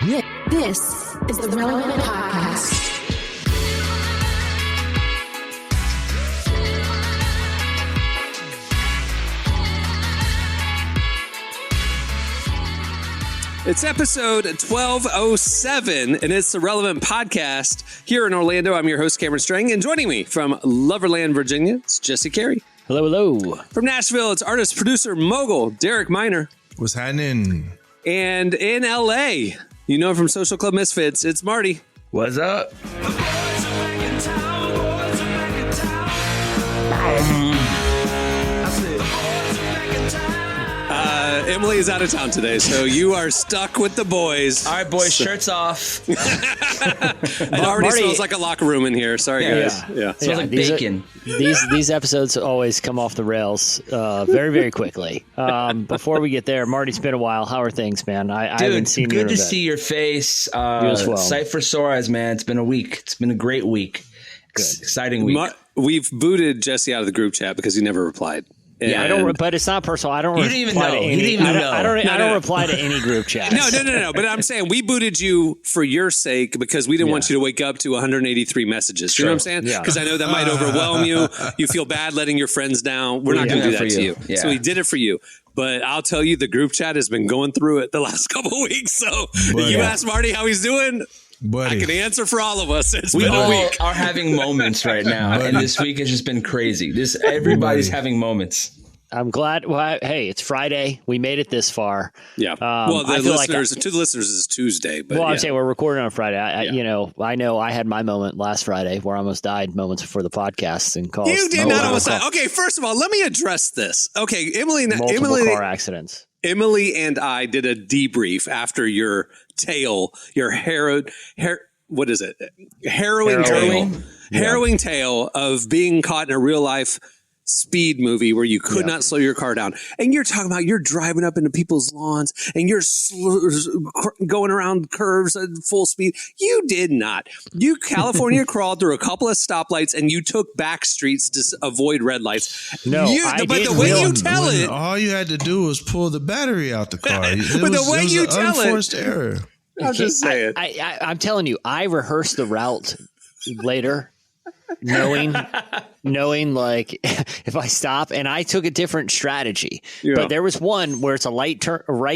This is the Relevant Podcast. It's episode 1207, and it's the Relevant Podcast here in Orlando. I'm your host, Cameron Strang, and joining me from Loverland, Virginia, it's Jesse Carey. Hello, hello. From Nashville, it's artist, producer, mogul, Derek Miner. What's happening? And in LA, you know from Social Club Misfits, it's Marty. What's up? Emily is out of town today, so you are stuck with the boys. All right, boys, shirts off. It already smells like a locker room in here. Sorry, guys. Yeah. Smells like bacon. These episodes always come off the rails very, very quickly. Before we get there, Marty, it's been a while. How are things, man? I haven't seen you in a bit. Good to see your face. You as well. Sight for sore eyes, man. It's been a week. It's been a great week. Exciting week. We've booted Jesse out of the group chat because he never replied. Yeah, I don't. But it's not personal. I don't. You didn't even know. I don't reply to any group chat. No. But I'm saying we booted you for your sake because we didn't want you to wake up to 183 messages. You know what I'm saying? Yeah. Because I know that might overwhelm you. You feel bad letting your friends down. We're not going to do that to you. Yeah. So we did it for you. But I'll tell you, the group chat has been going through it the last couple of weeks. So you asked Marty how he's doing. Buddy. I can answer for all of us. We all are having moments right now, and this week has just been crazy. Everybody's having moments. I'm glad. Well, hey, it's Friday. We made it this far. Yeah. Well, to the listeners is Tuesday. But I'm saying we're recording on Friday. I know I had my moment last Friday where I almost died moments before the podcast and calls. You did not almost die. Okay, first of all, let me address this. Okay, multiple car accidents. Emily and I did a debrief after your tale, your harrowing tale of being caught in a real life speed movie where you could not slow your car down. And you're talking about you're driving up into people's lawns and you're going around curves at full speed. You did not. You California crawled through a couple of stoplights and you took back streets to avoid red lights. No, but the way you tell it, all you had to do was pull the battery out the car. But the way you tell it, unforced error. I'm just saying. I'm telling you, I rehearsed the route later. Knowing like if I stop, and I took a different strategy, but there was one where it's a right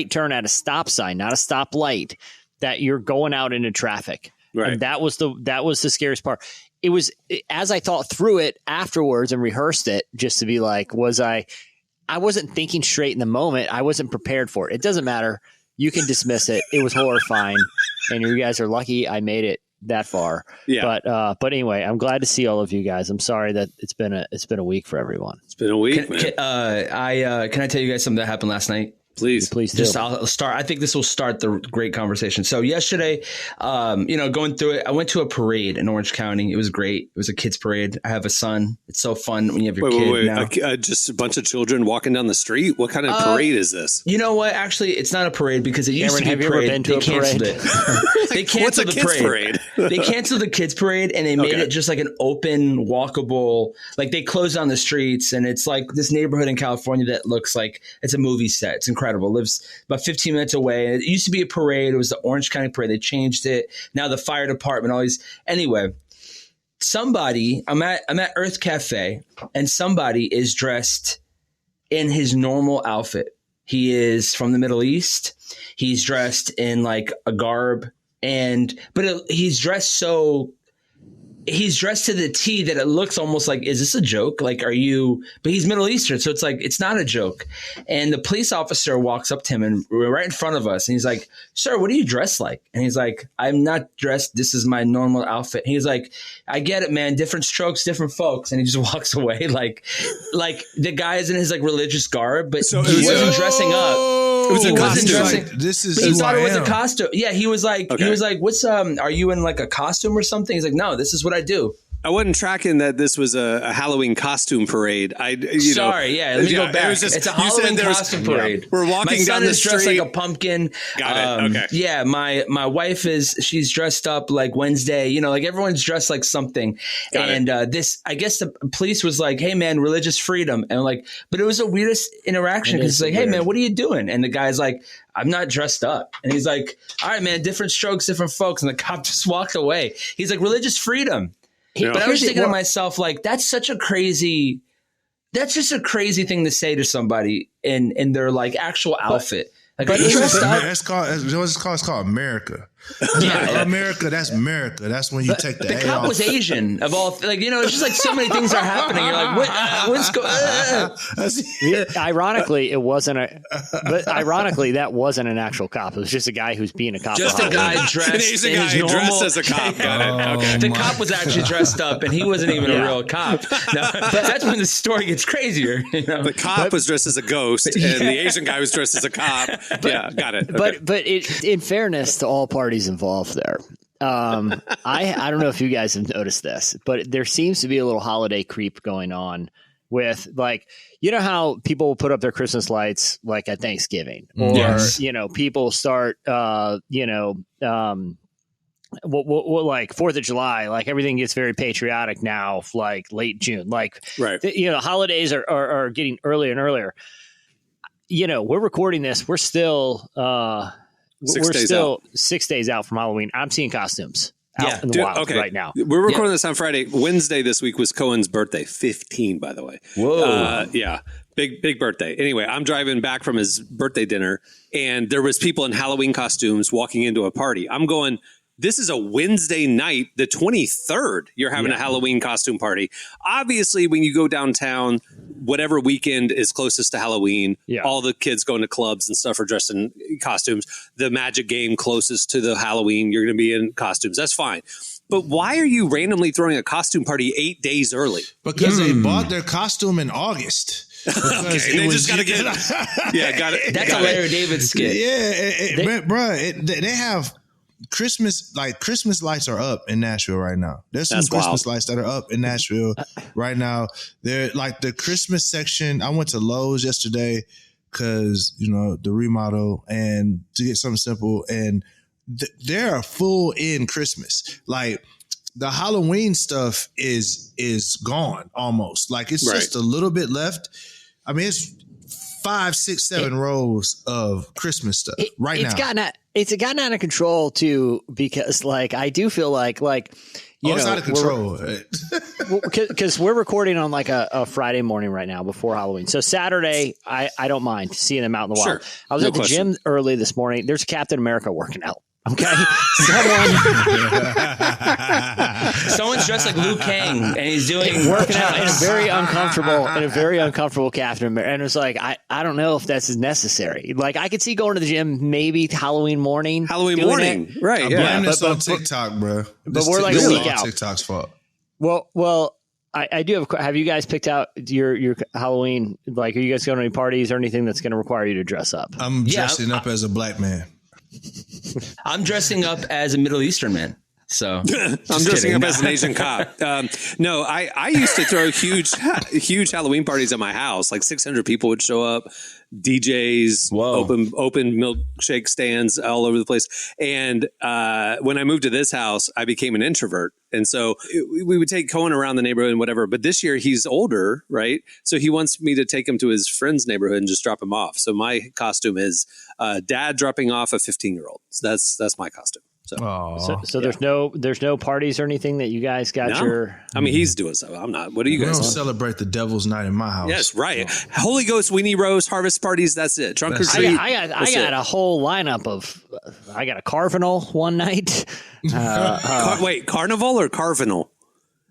turn at a stop sign, not a stop light, that you're going out into traffic. Right. And that was the scariest part. It was as I thought through it afterwards and rehearsed it just to be like, I wasn't thinking straight in the moment. I wasn't prepared for it. It doesn't matter. You can dismiss it. It was horrifying. And you guys are lucky I made it that far. Yeah. But anyway, I'm glad to see all of you guys. I'm sorry that it's been a week for everyone. It's been a week, man. Can I tell you guys something that happened last night? Please do. I'll start. I think this will start the great conversation. So yesterday, going through it, I went to a parade in Orange County. It was great. It was a kids parade. I have a son. It's so fun when you have your kid now. Just a bunch of children walking down the street. What kind of parade is this? You know what? Actually, it's not a parade because it used to be a parade. Have you ever been to a parade? They canceled the parade. They canceled the kids parade and they made it just like an open, walkable. Like they closed down the streets and it's like this neighborhood in California that looks like it's a movie set. It's incredible. Lives about 15 minutes away. It used to be a parade. It was the Orange County Parade. They changed it. Now the fire department, all these. Anyway, I'm at Earth Cafe and somebody is dressed in his normal outfit. He is from the Middle East. He's dressed in like a garb he's dressed to the T that it looks almost like, is this a joke? Like, but he's Middle Eastern. So it's like, it's not a joke. And the police officer walks up to him and right in front of us. And he's like, sir, what are you dressed like? And he's like, I'm not dressed. This is my normal outfit. And he's like, I get it, man. Different strokes, different folks. And he just walks away. Like the guy is in his like religious garb, but he wasn't dressing up. It was a costume. He thought it was a costume. Yeah, he was like, what's are you in like a costume or something? He's like, no, this is what I do. I wasn't tracking that this was a Halloween costume parade. Let me go back. It's a Halloween costume parade. We're walking my son down the is dressed street like a pumpkin. Got it. Okay. Yeah, my wife she's dressed up like Wednesday. You know, like everyone's dressed like something. This, I guess the police was like, "Hey man, religious freedom," and like, but it was the weirdest interaction because it's like, "Hey man, what are you doing?" And the guy's like, "I'm not dressed up," and he's like, "All right, man, different strokes, different folks," and the cop just walked away. He's like, "Religious freedom." But I was thinking to myself, like, that's just a crazy thing to say to somebody in their like actual outfit. Like, it's called America. Yeah, America. That's America. That's when you take the cop off. was Asian of all. Like, you know, it's just like so many things are happening. You're like, what's going? Ironically, it wasn't But ironically, that wasn't an actual cop. It was just a guy who's being a cop. Just a guy dressed. An Asian guy dressed as a cop. Got it. Okay. The cop was actually dressed up, and he wasn't even a real cop. No, that's when the story gets crazier. You know? The cop was dressed as a ghost, and the Asian guy was dressed as a cop. Got it. Okay. But in fairness to all parties involved there, I don't know if you guys have noticed this, but there seems to be a little holiday creep going on with, like, you know how people will put up their Christmas lights like at Thanksgiving, or you know, people start like 4th of July, like everything gets very patriotic now, like late June, like you know, holidays are getting earlier and earlier. You know, we're recording this. We're still 6 days out from Halloween. I'm seeing costumes out in the wild right now. We're recording this on Friday. Wednesday this week was Cohen's birthday, 15, by the way. Whoa. Big birthday. Anyway, I'm driving back from his birthday dinner, and there was people in Halloween costumes walking into a party. I'm going, this is a Wednesday night, the 23rd. You're having a Halloween costume party. Obviously, when you go downtown, whatever weekend is closest to Halloween, all the kids going to clubs and stuff are dressed in costumes. The Magic game closest to the Halloween, you're going to be in costumes. That's fine. But why are you randomly throwing a costume party 8 days early? Because they bought their costume in August. Okay, they just got to get got it. That's a Larry David skit. They have Christmas lights are up in Nashville right now. There's some Christmas lights that are up in Nashville right now. They're like the Christmas section. I went to Lowe's yesterday because, you know, the remodel and to get something simple, and they're full in Christmas. Like the Halloween stuff is gone almost. Like it's just a little bit left. I mean, it's 5, 6, 7 rows of Christmas stuff now. It's gotten out of control too, because like I do feel like you know, it's out of control because we're recording on like a Friday morning right now before Halloween. So Saturday, I don't mind seeing them out in the wild. Sure. I was at the gym early this morning. There's Captain America working out. Okay, someone's dressed like Liu Kang and he's working out in a very uncomfortable Captain America, and it's like I don't know if that's necessary. Like I could see going to the gym maybe Halloween morning, right? I blame this on TikTok, bro. But we're like a week out. TikTok's fault. Well. I do have you guys picked out your Halloween? Like, are you guys going to any parties or anything that's going to require you to dress up? I'm dressing up as a black man. I'm dressing up as a Middle Eastern man. So I'm dressing up as an Asian cop. No, I used to throw huge Halloween parties at my house. Like 600 people would show up, DJs, open milkshake stands all over the place. And when I moved to this house, I became an introvert. And so we would take Cohen around the neighborhood and whatever. But this year he's older, right? So he wants me to take him to his friend's neighborhood and just drop him off. So my costume is dad dropping off a 15-year-old. So that's my costume. So there's no parties or anything that you guys got your. I mean, he's doing so. I'm not. What are you guys? We don't celebrate the Devil's Night in my house. Yes, right. Holy Ghost, Weenie Rose, harvest parties. That's it. Trunk or treat. I got a whole lineup of. I got a carnival one night. Wait, carnival or carnival?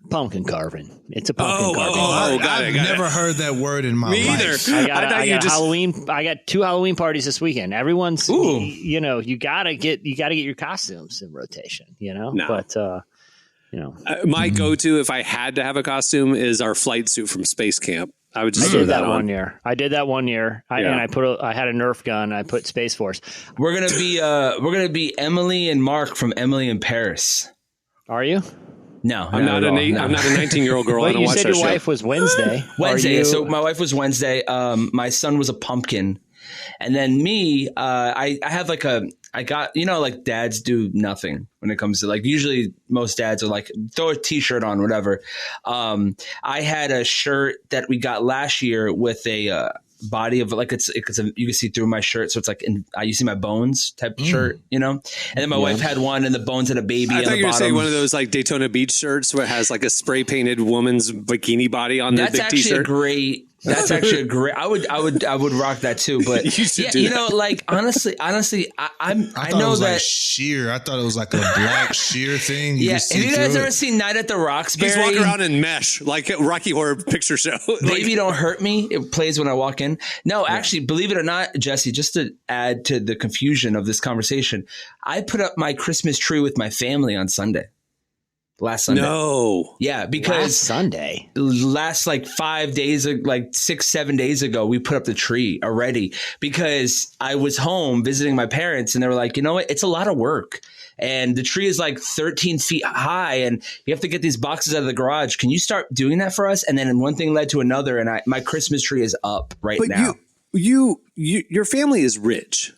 Pumpkin carving. It's a pumpkin carving. I've never heard that word in my life. Me either. I got Halloween. I got 2 Halloween parties this weekend. Everyone's, you know, you gotta get your costumes in rotation. You know, but you know, my go-to if I had to have a costume is our flight suit from Space Camp. I would just did that on. 1 year. I did that 1 year, and I had a Nerf gun. I put Space Force. We're gonna be Emily and Mark from Emily in Paris. Are you? No, I'm not a 19-year-old girl. Well, I don't you watch said that your show. wife was Wednesday. Wednesday. So my wife was Wednesday. My son was a pumpkin. And then me, I have like I got, like dads do nothing when it comes to like, usually most dads are like, throw a t-shirt on, whatever. I had a shirt that we got last year with a body of like, it's you can see through my shirt. So it's like, you see my bones type shirt, and then my wife had one and the bones had a baby. I on thought the you were bottom. saying one of those like Daytona Beach shirts where it has like a spray painted woman's bikini body on the big t-shirt. That's actually a great. I would rock that too. But like honestly, I thought know it was that like sheer. I thought it was like a black sheer thing. Have you guys ever seen Night at the Roxbury? He's walking around in mesh like a Rocky Horror Picture Show. Baby Don't Hurt Me. It plays when I walk in. No, actually, believe it or not, Jesse, just to add to the confusion of this conversation, I put up my Christmas tree with my family on Sunday. Last Sunday. No. Yeah, because Last Sunday. Last like 5 days, like 6-7 days ago, we put up the tree already because I was home visiting my parents and they were like, you know what? It's a lot of work. And the tree is like 13 feet high and you have to get these boxes out of the garage. Can you start doing that for us? And then one thing led to another and my Christmas tree is up now. Your family is rich.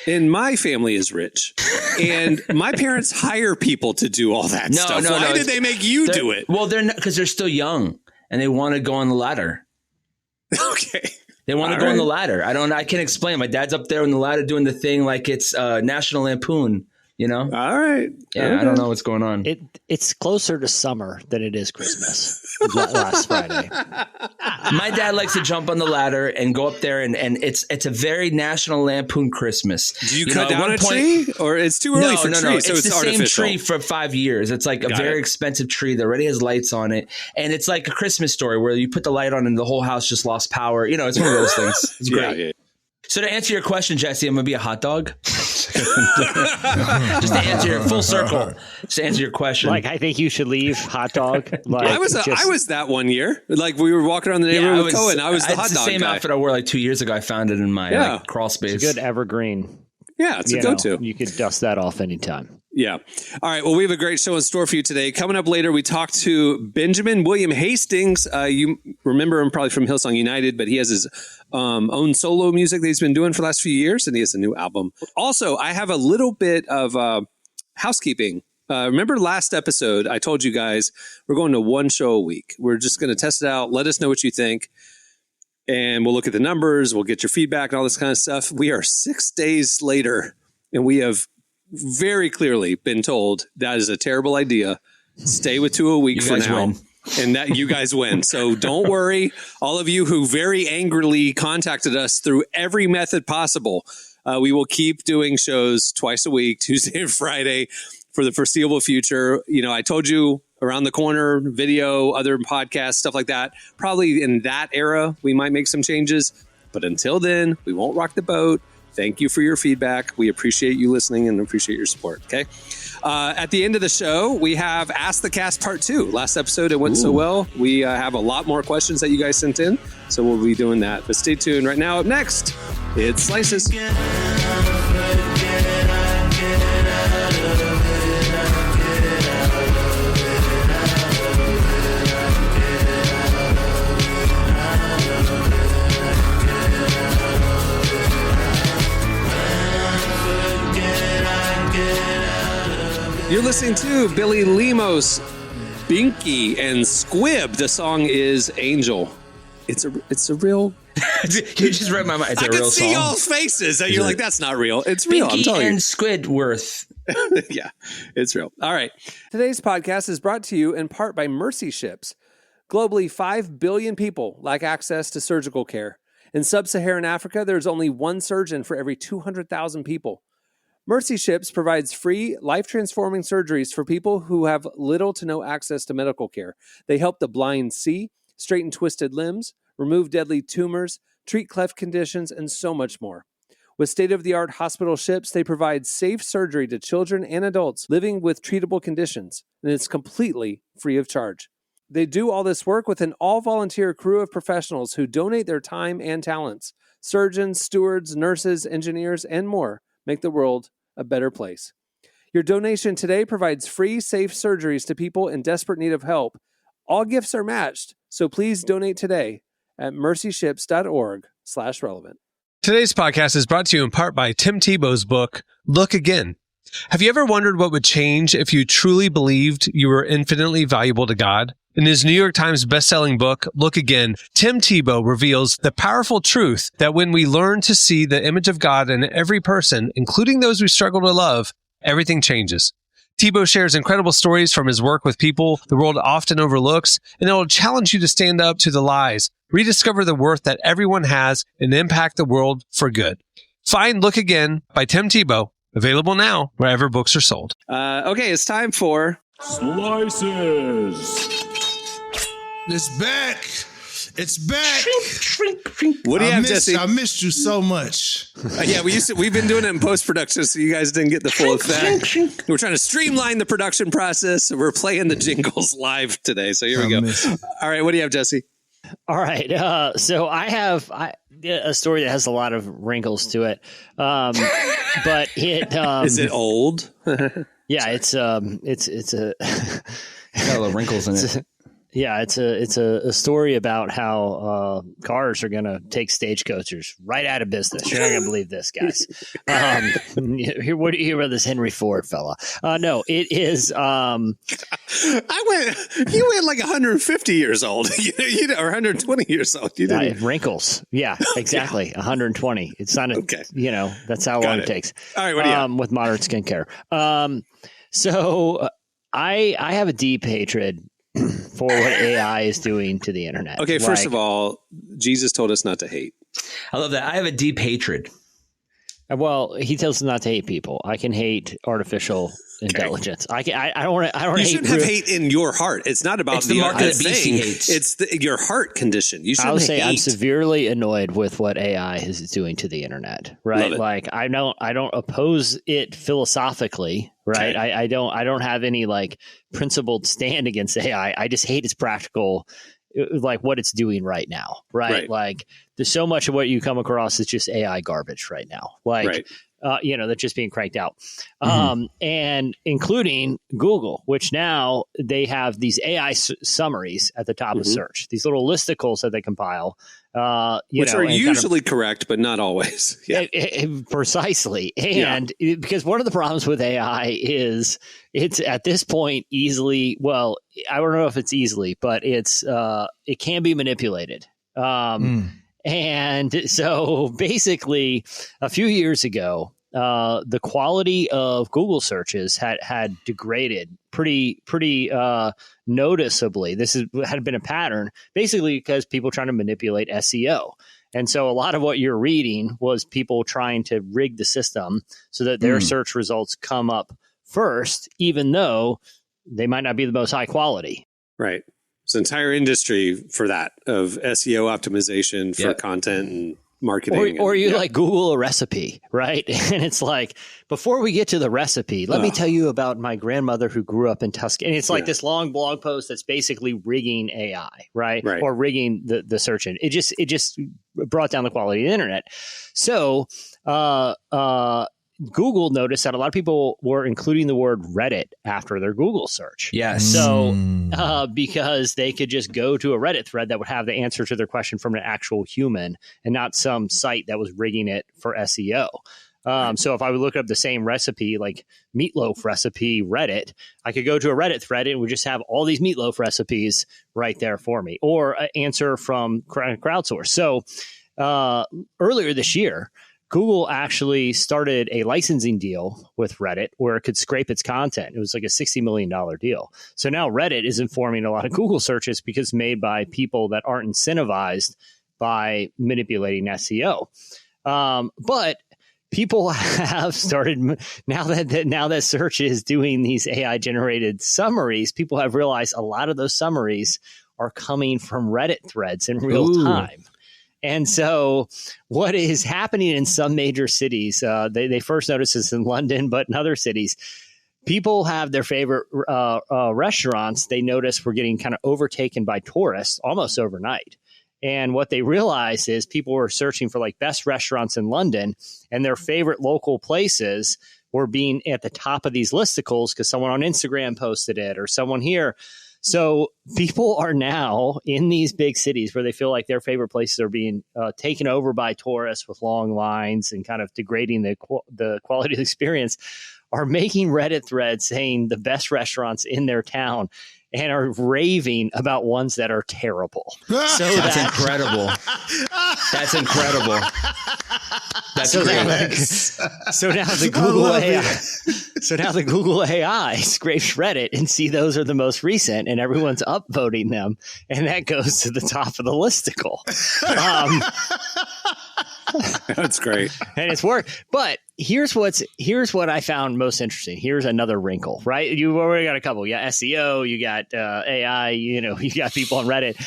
And my family is rich. And my parents hire people to do all that stuff. Why did they make you do it? Well, they're not, because they're still young and they want to go on the ladder. Okay. They want to go on the ladder. I can't explain. My dad's up there on the ladder doing the thing like it's National Lampoon, All right. Yeah, okay. I don't know what's going on. It's closer to summer than it is Christmas. Last Friday. My dad likes to jump on the ladder and go up there, and it's a very National Lampoon Christmas. Do you cut down a tree, or it's too early for trees? No. So it's the artificial. same tree for 5 years. It's like a very expensive tree that already has lights on it, and it's like a Christmas Story where you put the light on and the whole house just lost power. It's one of those things. It's great. Yeah. So to answer your question, Jesse, I'm gonna be a hot dog. Just to answer your full circle. Just to answer your question. Like, I think you should leave hot dog. Like, I was that one year. Like we were walking around the neighborhood with Cohen. I was the hot dog same guy. outfit I wore like 2 years ago. I found it in my crawl space. It's a good evergreen. Yeah, it's a go-to. You could dust that off anytime. Yeah. All right. Well, we have a great show in store for you today. Coming up later, we talk to Benjamin William Hastings. You remember him probably from Hillsong United, but he has his own solo music that he's been doing for the last few years, and he has a new album. Also, I have a little bit of housekeeping. Remember last episode, I told you guys we're going to one show a week. We're just going to test it out. Let us know what you think. And we'll look at the numbers. We'll get your feedback and all this kind of stuff. We are 6 days later, and we have very clearly been told that is a terrible idea. Stay with 2 a week for now. Win. And that you guys win. So don't worry. All of you who very angrily contacted us through every method possible, we will keep doing shows twice a week, Tuesday and Friday, for the foreseeable future. I told you around the corner, video, other podcasts, stuff like that. Probably in that era, we might make some changes. But until then, we won't rock the boat. Thank you for your feedback. We appreciate you listening and appreciate your support. Okay. At the end of the show, we have Ask the Cast Part 2. Last episode, it went so well. We have a lot more questions that you guys sent in. So we'll be doing that. But stay tuned. Right now, up next, it's Slices. You're listening to Billy Lemos, Binky, and Squib. The song is Angel. It's a real. You just read my mind. It's a real song. I can see y'all's faces. And you're like, that's not real. It's real. I'm telling you. and Squidworth. Yeah, it's real. All right. Today's podcast is brought to you in part by Mercy Ships. Globally, 5 billion people lack access to surgical care. In sub-Saharan Africa, there's only one surgeon for every 200,000 people. Mercy Ships provides free, life-transforming surgeries for people who have little to no access to medical care. They help the blind see, straighten twisted limbs, remove deadly tumors, treat cleft conditions, and so much more. With state-of-the-art hospital ships, they provide safe surgery to children and adults living with treatable conditions, and it's completely free of charge. They do all this work with an all-volunteer crew of professionals who donate their time and talents. Surgeons, stewards, nurses, engineers, and more make the world a better place. Your donation today provides free, safe surgeries to people in desperate need of help. All gifts are matched, so please donate today at mercyships.org/relevant. Today's podcast is brought to you in part by Tim Tebow's book, Look Again. Have you ever wondered what would change if you truly believed you were infinitely valuable to God? In his New York Times bestselling book, Look Again, Tim Tebow reveals the powerful truth that when we learn to see the image of God in every person, including those we struggle to love, everything changes. Tebow shares incredible stories from his work with people the world often overlooks, and it will challenge you to stand up to the lies, rediscover the worth that everyone has, and impact the world for good. Find Look Again by Tim Tebow, available now wherever books are sold. Okay, it's time for Slices. It's back. It's back. What do you have, Jesse? I missed you so much. Yeah, we've been doing it in post-production, so you guys didn't get the full effect. We're trying to streamline the production process. So we're playing the jingles live today. So here we go. All right, what do you have, Jesse? All right. So I have a story that has a lot of wrinkles to it. But it is it old? Yeah, it's a Got a lot of wrinkles in it. Yeah, it's a story about how cars are going to take stagecoachers right out of business. You're not going to believe this, guys. What do you hear about this Henry Ford fella? No, it is. You went like 150 years old, or 120 years old. You didn't. Wrinkles. Yeah, exactly. 120. It's not okay. That's how long it takes. All right, what do you have? With modern skincare. So I have a deep hatred for what AI is doing to the internet. Okay, first of all, Jesus told us not to hate. I love that. I have a deep hatred. Well, he tells us not to hate people. I can hate artificial intelligence. I don't want to. You shouldn't have hate in your heart. It's not about the mark of the beast he hates. It's your heart condition. You shouldn't. I would say hate. I'm severely annoyed with what AI is doing to the internet. Right? Like I don't oppose it philosophically. Right? Okay. I don't have any like principled stand against AI. I just hate its practical, like what it's doing right now. Right? Like there's so much of what you come across that's just AI garbage right now. Like. That's just being cranked out. And including Google, which now they have these AI summaries at the top of search, these little listicles that they compile. Which are usually correct, but not always. Yeah. Precisely. And because one of the problems with AI is it's at this point easily, well, I don't know if it's easily, but it can be manipulated. And so basically a few years ago, the quality of Google searches had degraded pretty noticeably. This had been a pattern basically because people trying to manipulate SEO. And so a lot of what you're reading was people trying to rig the system so that their search results come up first, even though they might not be the most high quality. Right. It's an entire industry for that of SEO optimization for content and marketing. Or you like Google a recipe, right? And it's like, before we get to the recipe, let me tell you about my grandmother who grew up in Tuscany. And it's like this long blog post that's basically rigging AI, right? Or rigging the search engine. It just brought down the quality of the internet. So Google noticed that a lot of people were including the word Reddit after their Google search. Yes. So because they could just go to a Reddit thread that would have the answer to their question from an actual human and not some site that was rigging it for SEO. So if I would look up the same recipe, like meatloaf recipe Reddit, I could go to a Reddit thread and it would just have all these meatloaf recipes right there for me, or an answer from crowdsource. So earlier this year, Google actually started a licensing deal with Reddit where it could scrape its content. It was like a $60 million deal. So now Reddit is informing a lot of Google searches because it's made by people that aren't incentivized by manipulating SEO. But people have started, now that search is doing these AI generated summaries, people have realized a lot of those summaries are coming from Reddit threads in real time. And so what is happening in some major cities, they first noticed this in London, but in other cities, people have their favorite restaurants they notice were getting kind of overtaken by tourists almost overnight. And what they realized is people were searching for like best restaurants in London, and their favorite local places or being at the top of these listicles because someone on Instagram posted it or someone here. So people are now in these big cities where they feel like their favorite places are being taken over by tourists with long lines and kind of degrading the quality of the experience, are making Reddit threads saying the best restaurants in their town and are raving about ones that are terrible. So that's incredible. That's incredible. That's great. So now the Google AI. So now the Google AI scrapes Reddit and see those are the most recent, and everyone's upvoting them, and that goes to the top of the listicle. That's great, and it's worked. But here's what I found most interesting. Here's another wrinkle, right? You already got a couple. You got SEO, you got AI. You got people on Reddit.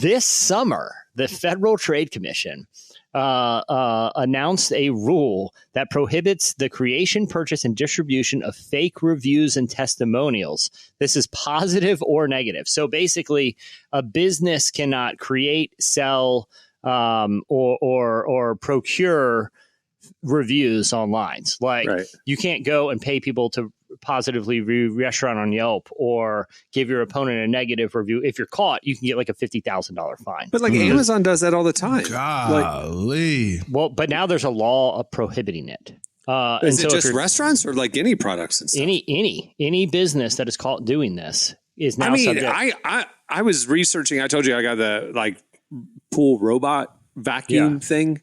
This summer, the Federal Trade Commission announced a rule that prohibits the creation, purchase, and distribution of fake reviews and testimonials. This is positive or negative. So basically, a business cannot create, sell, or procure reviews online. Like you can't go and pay people to positively review a restaurant on Yelp or give your opponent a negative review. If you're caught, you can get like a $50,000 fine. But like Amazon does that all the time. Golly. But now there's a law of prohibiting it. Is it just restaurants or like any products and stuff? Any business that is caught doing this is now subject. I was researching. I told you I got the like pool robot vacuum thing,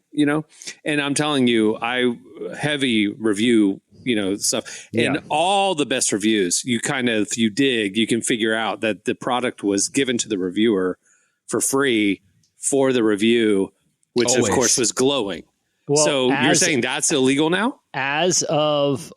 and I'm telling you, I heavy review, stuff, and all the best reviews. You dig, you can figure out that the product was given to the reviewer for free for the review, which of course was glowing. Well, so you're saying that's illegal now? As of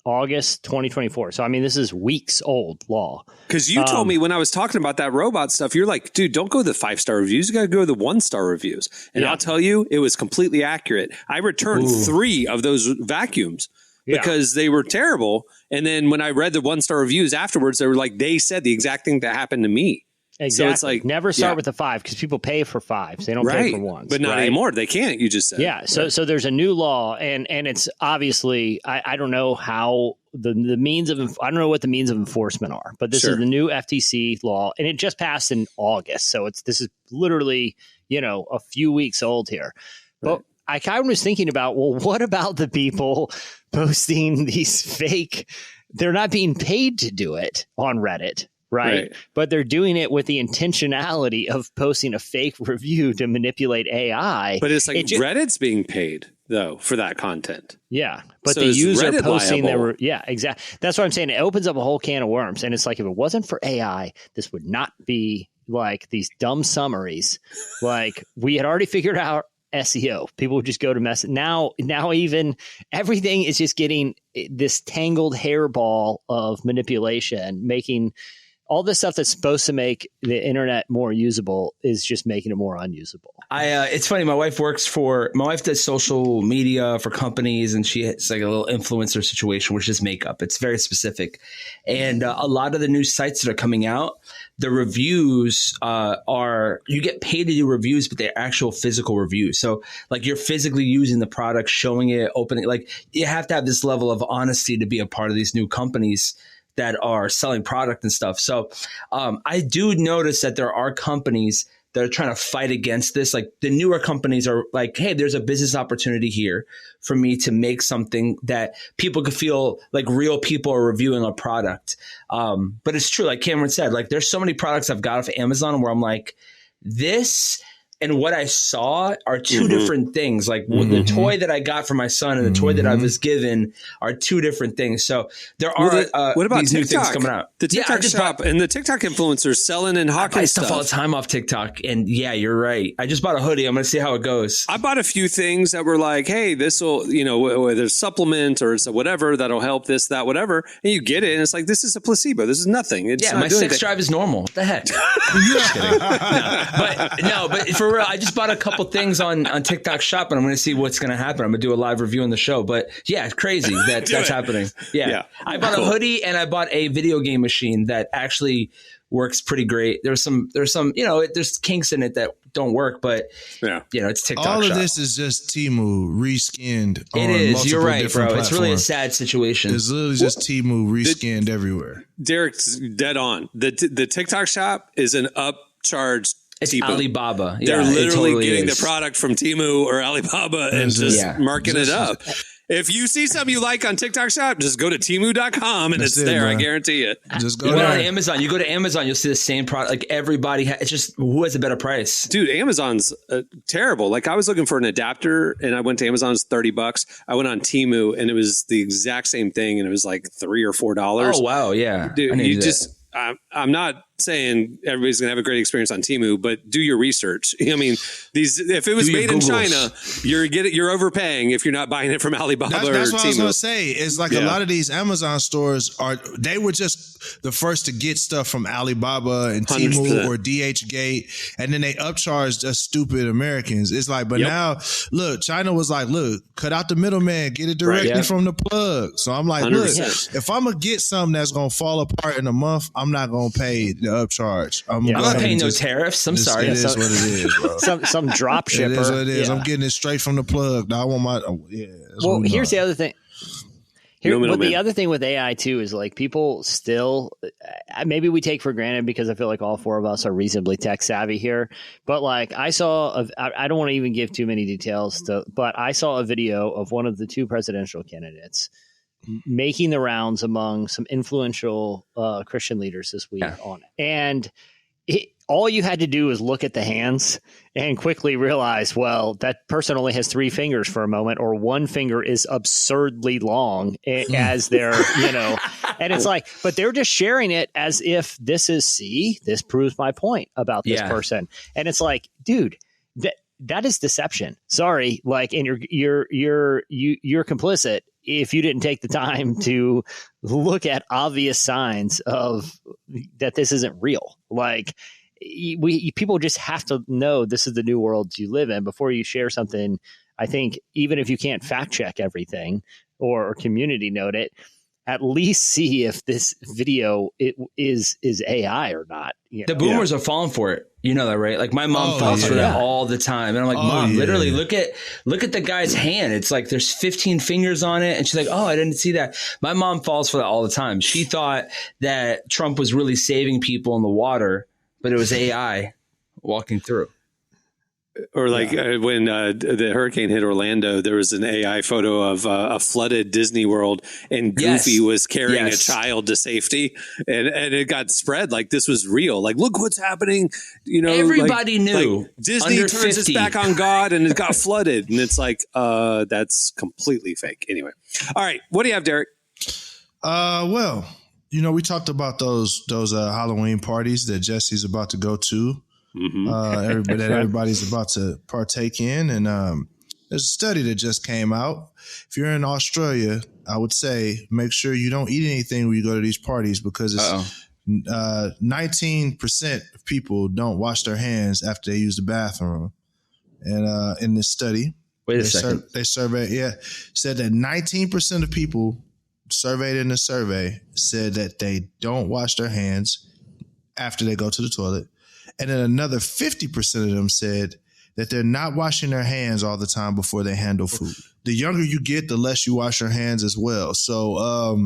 August 2024. So, I mean, this is weeks old law. Because you told me when I was talking about that robot stuff, you're like, dude, don't go the 5-star reviews. You got to go the 1-star reviews. And I'll tell you, it was completely accurate. I returned 3 of those vacuums because they were terrible. And then when I read the 1-star reviews afterwards, they were like, they said the exact thing that happened to me. Exactly. So it's like never start with a 5 because people pay for 5s. They don't pay for 1s. But not anymore. They can't. You just said. Yeah. So there's a new law, and it's obviously I don't know how the means of I don't know what the means of enforcement are, but this is the new FTC law, and it just passed in August. So this is literally a few weeks old here. But I kind of was thinking about, well, what about the people posting these fake? They're not being paid to do it on Reddit. Right. But they're doing it with the intentionality of posting a fake review to manipulate AI. But it's like Reddit's being paid, though, for that content. Yeah. But so the user Reddit posting liable? exactly. That's what I'm saying. It opens up a whole can of worms. And it's like, if it wasn't for AI, this would not be like these dumb summaries. Like we had already figured out SEO. People would just go to message. Now even everything is just getting this tangled hairball of manipulation, making all this stuff that's supposed to make the internet more usable is just making it more unusable. It's funny. My wife does social media for companies, and it's like a little influencer situation, which is makeup. It's very specific. And a lot of the new sites that are coming out, the reviews you get paid to do reviews, but they're actual physical reviews. So like you're physically using the product, showing it, opening, like you have to have this level of honesty to be a part of these new companies that are selling product and stuff. So I do notice that there are companies that are trying to fight against this. Like the newer companies are like, hey, there's a business opportunity here for me to make something that people could feel like real people are reviewing a product. But it's true, like Cameron said, like there's so many products I've got off Amazon where I'm like, this and what I saw are two different things. Like the toy that I got for my son and the toy that I was given are two different things. So there are what about these TikTok? new things coming out. The TikTok shop and the TikTok influencers selling and hawking stuff all the time off TikTok. And yeah, you're right. I just bought a hoodie. I'm going to see how it goes. I bought a few things that were like, hey, this will, whether it's supplement or it's a whatever that'll help this, that, whatever. And you get it. And it's like, this is a placebo. This is nothing. It's not my sex drive is normal. What the heck? Just kidding. But for real, I just bought a couple things on TikTok shop, and I'm going to see what's going to happen. I'm going to do a live review on the show. But yeah, it's crazy that's happening. Yeah. I bought a hoodie and I bought a video game machine that actually works pretty great. There's some, there's kinks in it that don't work, but it's TikTok all shop. of this is just Temu reskinned. It is. You're right, bro. It's really a sad situation. It's literally just Temu reskinned everywhere. Derek's dead on. The TikTok shop is an upcharged. It's Temu. Alibaba. They're literally totally getting the product from Temu or Alibaba and just marking it up. If you see something you like on TikTok shop, just go to Temu.com and it's there. Bro. I guarantee it. Just go on Amazon. You go to Amazon, you'll see the same product. Like everybody, it's just who has a better price. Dude, Amazon's terrible. Like I was looking for an adapter and I went to Amazon, it's $30. I went on Temu and it was the exact same thing and it was like $3 or $4. Oh, wow. Yeah. Dude, you just, I'm not saying everybody's going to have a great experience on Temu, but do your research. I mean, if it was made in China, you're overpaying if you're not buying it from Alibaba or Temu. That's what I was going to say. It's like a lot of these Amazon stores they were just the first to get stuff from Alibaba and 100%. Temu or DHgate, and then they upcharged us stupid Americans. It's like, but now, look, China was like, look, cut out the middleman, get it directly from the plug. So I'm like, 100%. Look, if I'm going to get something that's going to fall apart in a month, I'm not going to pay the upcharge. I'm not paying no tariffs. I'm sorry. It is what it is, bro. some drop shipper. It is what it is. I'm getting it straight from the plug. I want my well, here's the other thing. But the other thing with AI too is like people still maybe we take for granted because I feel like all four of us are reasonably tech savvy here. But like I don't want to even give too many details but I saw a video of one of the two presidential candidates making the rounds among some influential Christian leaders this week on it. And all you had to do was look at the hands and quickly realize, well, that person only has 3 fingers for a moment, or one finger is absurdly long as they're, and it's like, but they're just sharing it as if this proves my point about this person. And it's like, dude, that is deception. Sorry. Like, and you're complicit if you didn't take the time to look at obvious signs of that this isn't real. Like people just have to know this is the new world you live in before you share something. I think even if you can't fact check everything or community note it, at least see if this video is AI or not. The boomers are falling for it. You know that, right? Like my mom falls for that all the time. And I'm like, Mom, literally look at the guy's hand. It's like there's 15 fingers on it. And she's like, oh, I didn't see that. My mom falls for that all the time. She thought that Trump was really saving people in the water, but it was AI walking through. Or like when the hurricane hit Orlando, there was an AI photo of a flooded Disney World, and Goofy was carrying a child to safety, and it got spread like this was real. Like, look what's happening. Everybody knew. Like, Disney turns its back on God, and it got flooded, and it's like that's completely fake. Anyway, all right, what do you have, Derek? Well, we talked about those Halloween parties that Jesse's about to go to. Mm-hmm. Everybody's about to partake in. And there's a study that just came out. If you're in Australia, I would say make sure you don't eat anything when you go to these parties because it's 19% of people don't wash their hands after they use the bathroom. And in this study, wait a second, they said that 19% of people surveyed in the survey said that they don't wash their hands after they go to the toilet. And then another 50% of them said that they're not washing their hands all the time before they handle food. The younger you get, the less you wash your hands as well. So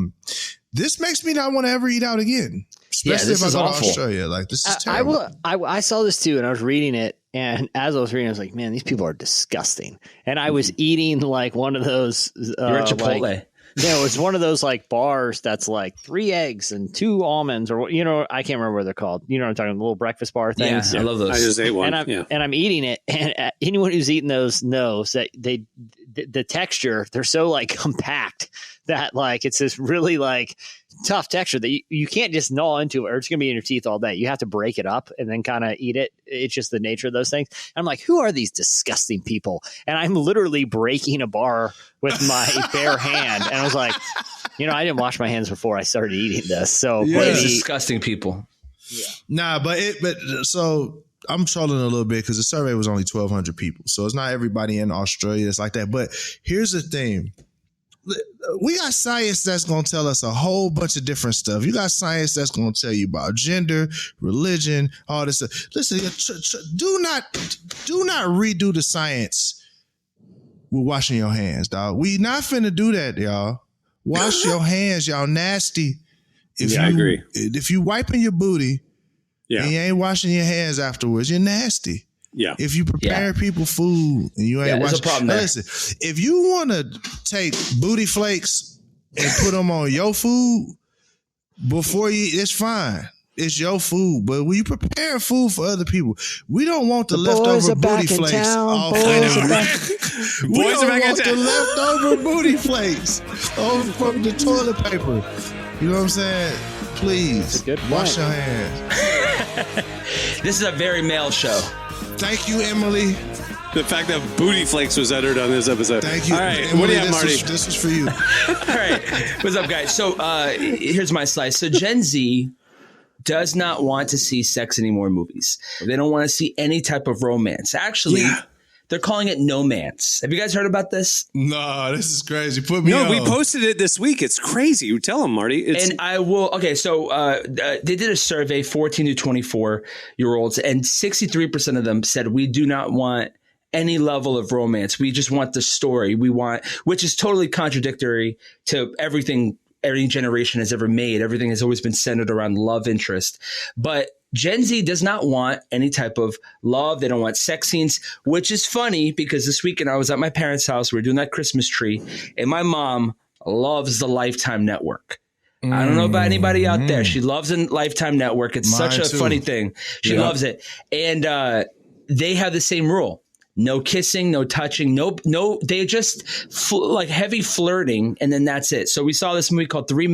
this makes me not want to ever eat out again, especially if I go to Australia. Like, this is terrible. I saw this too, and I was reading it. And as I was reading, I was like, man, these people are disgusting. And I was eating like one of those. You're at Chipotle. It was one of those like bars that's like 3 eggs and 2 almonds, or I can't remember what they're called. You know what I'm talking about, the little breakfast bar things. Yeah, I love those. I just ate one. And I'm eating it, and anyone who's eaten those knows that the texture, they're so like compact that like it's this really like tough texture that you can't just gnaw into it or it's gonna be in your teeth all day. You have to break it up and then kind of eat it. It's just the nature of those things. And I'm like, who are these disgusting people? And I'm literally breaking a bar with my bare hand. And I was like, I didn't wash my hands before I started eating this. So disgusting people. Yeah. Nah, but so I'm trolling a little bit because the survey was only 1,200 people. So it's not everybody in Australia that's like that. But here's the thing. we got science that's going to tell us a whole bunch of different stuff. You got science that's going to tell you about gender, religion, all this stuff. Listen, do not redo the science with washing your hands, dog. We not finna do that, y'all. Wash your hands, y'all nasty. I agree. If you wiping your booty and you ain't washing your hands afterwards, you're nasty. Yeah. If you prepare people food and you ain't washing, a problem there. Listen, if you want to take booty flakes and put them on your food before you, it's fine. It's your food. But when you prepare food for other people, we don't want the leftover booty flakes off. Boys are back. We don't want the leftover booty flakes from the toilet paper. You know what I'm saying? Please wash your hands. This is a very male show. Thank you, Emily. The fact that booty flakes was uttered on this episode. Thank you. All right, Emily, what do you have, Marty? This was for you. All right. What's up, guys? So here's my slice. So Gen Z does not want to see sex anymore in movies. They don't want to see any type of romance. Actually, they're calling it no-mance. Have you guys heard about this? No, this is crazy. Put me on. No, we posted it this week. It's crazy. Tell them, Marty. And I will. Okay, so they did a survey, 14 to 24-year-olds, and 63% of them said we do not want any level of romance. We just want the story. We want, which is totally contradictory to everything every generation has ever made. Everything has always been centered around love interest. But Gen Z does not want any type of love. They don't want sex scenes, which is funny because this weekend I was at my parents' house. We were doing that Christmas tree, and my mom loves the Lifetime Network. I don't know about anybody out there. She loves the Lifetime Network. It's such a funny thing. She loves it. And they have the same rule. No kissing, no touching, no. They just like heavy flirting, and then that's it. So we saw this movie called Three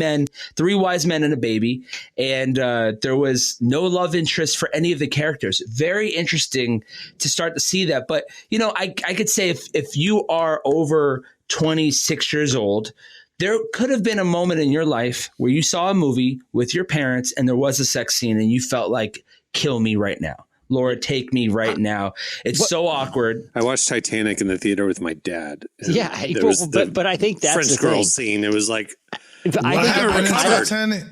Wise Men and a Baby, and there was no love interest for any of the characters. Very interesting to start to see that. But you know, I could say if you are over 26 years old, there could have been a moment in your life where you saw a movie with your parents and there was a sex scene, and you felt like, kill me right now. Laura, take me right now. It's so awkward. I watched Titanic in the theater with my dad. Yeah, but I think that's French the girl thing. scene. It was like, Titanic?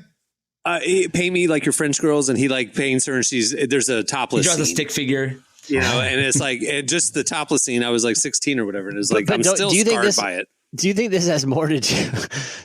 he pay me like your French girls, and he like paints her, and there's a topless. He draws a scene. stick figure. You know, and it's like just the topless scene. I was like 16 or whatever, and it's like I'm still scarred by it. Do you think this has more to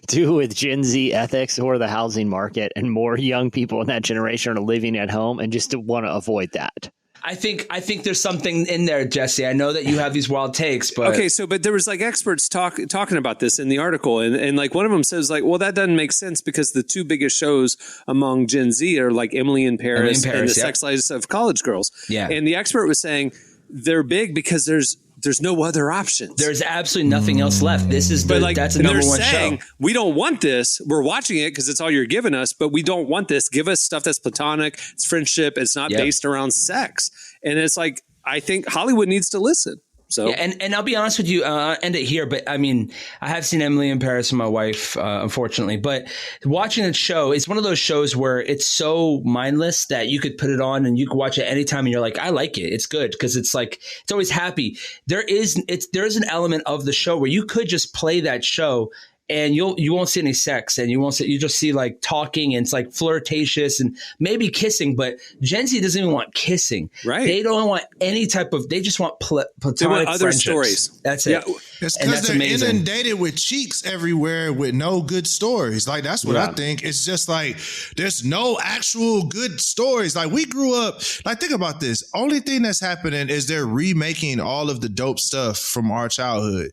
do with Gen Z ethics or the housing market, and more young people in that generation are living at home and just want to avoid that? I think there's something in there, Jesse. I know that you have these wild takes, but okay. So, but there was like experts talking about this in the article, and like one of them says like, well, that doesn't make sense because the two biggest shows among Gen Z are like Emily in Paris and The Sex Lives of College Girls. Yeah, and the expert was saying they're big because there's no other options. There's absolutely nothing else left. This is that's the number one show. We don't want this. We're watching it because it's all you're giving us, but we don't want this. Give us stuff that's platonic. It's friendship. It's not based around sex. And it's like, I think Hollywood needs to listen. So, yeah, and I'll be honest with you, end it here. But I mean, I have seen Emily in Paris and my wife, unfortunately. But watching the show, it's one of those shows where it's so mindless that you could put it on and you could watch it anytime, and you're like, I like it. It's good because it's like it's always happy. There is an element of the show where you could just play that show, and you won't see any sex, and you just see like talking, and it's like flirtatious and maybe kissing, but Gen Z doesn't even want kissing. Right. They don't want any type of, they just want platonic they want other friendships. Stories. That's it. Yeah. It's because they're inundated with cheeks everywhere with no good stories. Like, that's what I think. It's just like, there's no actual good stories. Like, we grew up, like, think about this. Only thing that's happening is they're remaking all of the dope stuff from our childhood.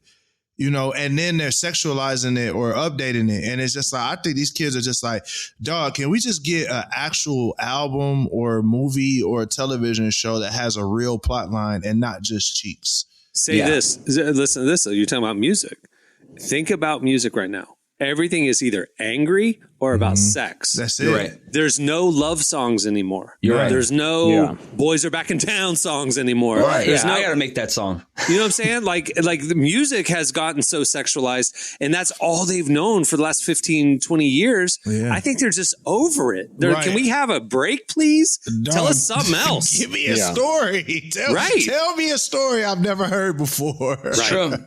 You know, and then they're sexualizing it or updating it. And it's just like, I think these kids are just like, dog, can we just get an actual album or movie or a television show that has a real plot line and not just cheeks? Say this. Listen to this. You're talking about music. Think about music right now. Everything is either angry or about sex. That's it. You're right. There's no love songs anymore. You're right. There's no boys are back in town songs anymore. Right. There's I got to make that song. You know what I'm saying? Like the music has gotten so sexualized, and that's all they've known for the last 15, 20 years. Yeah. I think they're just over it. Right. Can we have a break, please? Tell us something else. Give me a story. Tell me a story I've never heard before. Right. True. All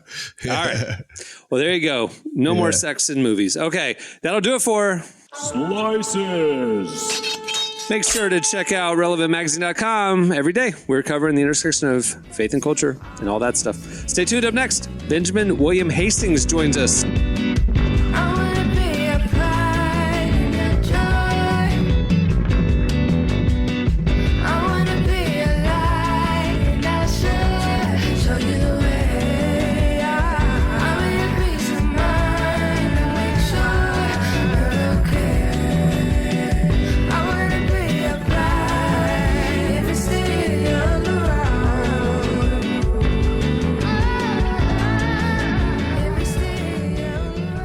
right. Well, there you go. No more sex in movies. Okay. That'll do it for Slices. Make sure to check out relevantmagazine.com every day. We're covering the intersection of faith and culture and all that stuff. Stay tuned. Up next, Benjamin William Hastings joins us.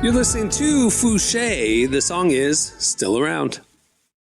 You're listening to Fouché. The song is Still Around.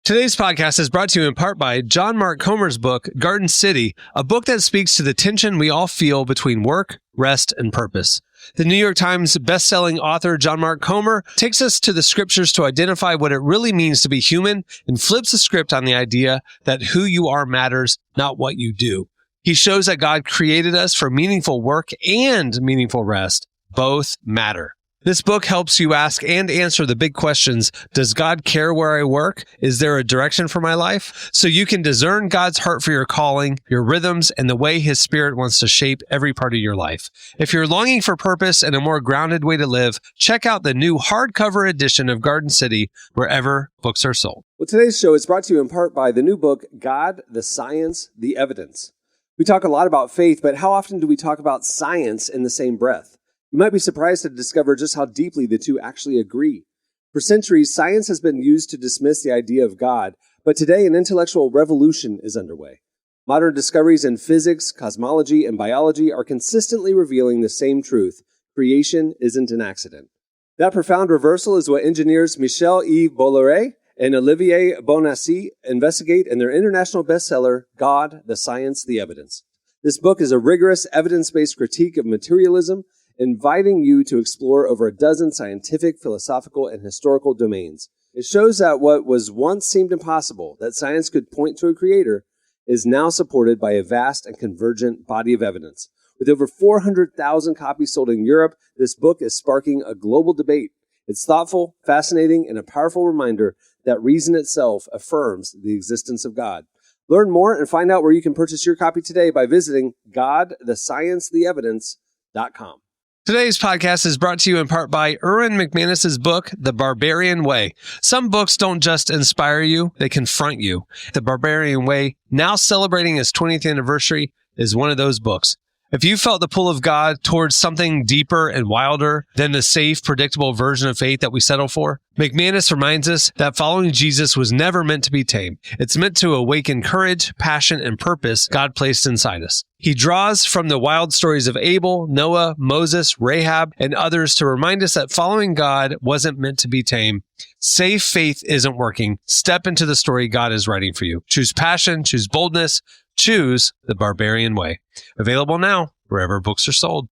Today's podcast is brought to you in part by John Mark Comer's book, Garden City, a book that speaks to the tension we all feel between work, rest, and purpose. The New York Times bestselling author John Mark Comer takes us to the scriptures to identify what it really means to be human and flips the script on the idea that who you are matters, not what you do. He shows that God created us for meaningful work and meaningful rest. Both matter. This book helps you ask and answer the big questions. Does God care where I work? Is there a direction for my life? So you can discern God's heart for your calling, your rhythms, and the way His Spirit wants to shape every part of your life. If you're longing for purpose and a more grounded way to live, check out the new hardcover edition of Garden City wherever books are sold. Well, today's show is brought to you in part by the new book, God, the Science, the Evidence. We talk a lot about faith, but how often do we talk about science in the same breath? You might be surprised to discover just how deeply the two actually agree. For centuries, science has been used to dismiss the idea of God, but today an intellectual revolution is underway. Modern discoveries in physics, cosmology, and biology are consistently revealing the same truth: creation isn't an accident. That profound reversal is what engineers Michel-Yves Bolloré and Olivier Bonassi investigate in their international bestseller, God, the Science, the Evidence. This book is a rigorous, evidence-based critique of materialism, inviting you to explore over a dozen scientific, philosophical, and historical domains. It shows that what was once seemed impossible, that science could point to a creator, is now supported by a vast and convergent body of evidence. With over 400,000 copies sold in Europe, this book is sparking a global debate. It's thoughtful, fascinating, and a powerful reminder that reason itself affirms the existence of God. Learn more and find out where you can purchase your copy today by visiting godthesciencetheevidence.com. Today's podcast is brought to you in part by Erwin McManus's book, The Barbarian Way. Some books don't just inspire you, they confront you. The Barbarian Way, now celebrating its 20th anniversary, is one of those books. If you felt the pull of God towards something deeper and wilder than the safe, predictable version of faith that we settle for, McManus reminds us that following Jesus was never meant to be tame. It's meant to awaken courage, passion, and purpose God placed inside us. He draws from the wild stories of Abel, Noah, Moses, Rahab, and others to remind us that following God wasn't meant to be tame. Safe faith isn't working. Step into the story God is writing for you. Choose passion, choose boldness, choose the Barbarian Way. Available now wherever books are sold.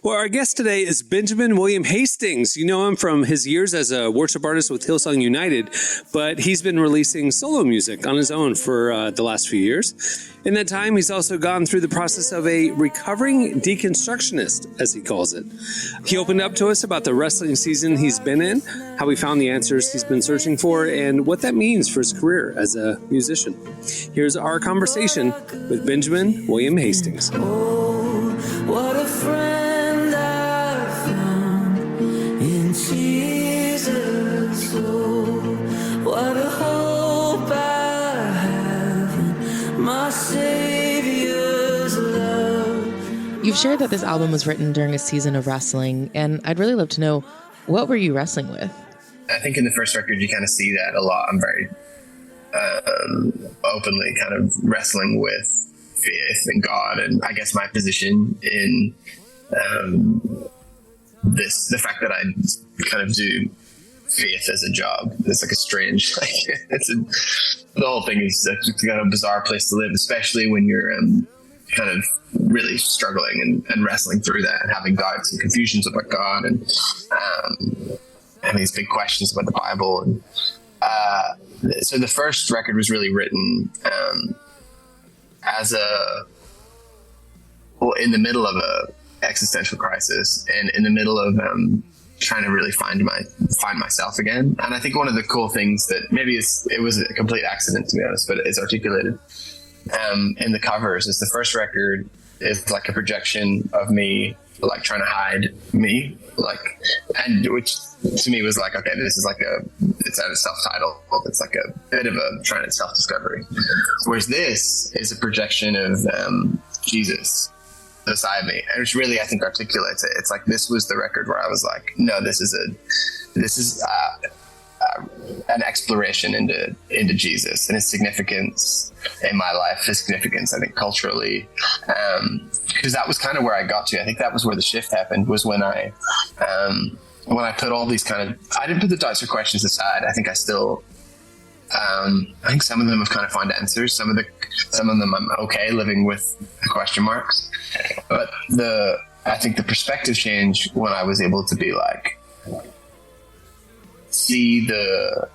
Well, our guest today is Benjamin William Hastings. You know him from his years as a worship artist with Hillsong United, but he's been releasing solo music on his own for the last few years. In that time, he's also gone through the process of a recovering deconstructionist, as he calls it. He opened up to us about the wrestling season he's been in, how he found the answers he's been searching for, and what that means for his career as a musician. Here's our conversation with Benjamin William Hastings. Oh, what a friend I found in Jesus. Oh, what a hope I have in my Savior's love. You've shared that this album was written during a season of wrestling, and I'd really love to know, what were you wrestling with? I think in the first record you kind of see that a lot. I'm very openly kind of wrestling with faith and God, and I guess my position in the fact that I kind of do faith as a job. It's like a strange, the whole thing is kind of a bizarre place to live, especially when you're kind of really struggling and wrestling through that and having doubts and confusions about God and these big questions about the Bible. And so the first record was really written in the middle of a existential crisis and in the middle of trying to really find myself again. And I think one of the cool things that maybe it was a complete accident, to be honest, but it's articulated in the covers is the first record is like a projection of me like trying to hide me, and which to me was like, okay, this is it's a self-title. It's like a bit of a trying to self-discovery. Whereas this is a projection of Jesus beside me, and which really I think articulates it. It's like this was the record where I was like, no, this is an exploration into Jesus and his significance in my life, his significance, I think, culturally, because that was kind of where I got to. I think that was where the shift happened, was when I put all these I didn't put the doubts or questions aside. I think I still, I think some of them have kind of found answers. Some of them I'm okay living with the question marks, but I think the perspective changed when I was able to be like, see the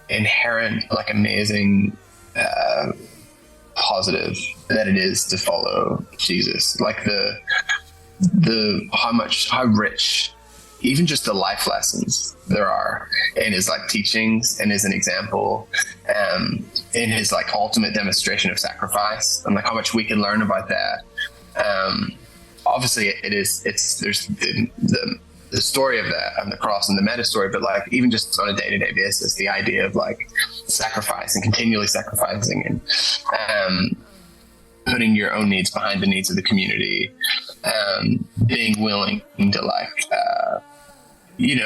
inherent Amazing positive that it is to follow Jesus, how rich even just the life lessons there are in his teachings and as an example, in his ultimate demonstration of sacrifice, and how much we can learn about that. Obviously there's the story of that and the cross and the meta story, but even just on a day-to-day basis, the idea of sacrifice and continually sacrificing and putting your own needs behind the needs of the community, being willing to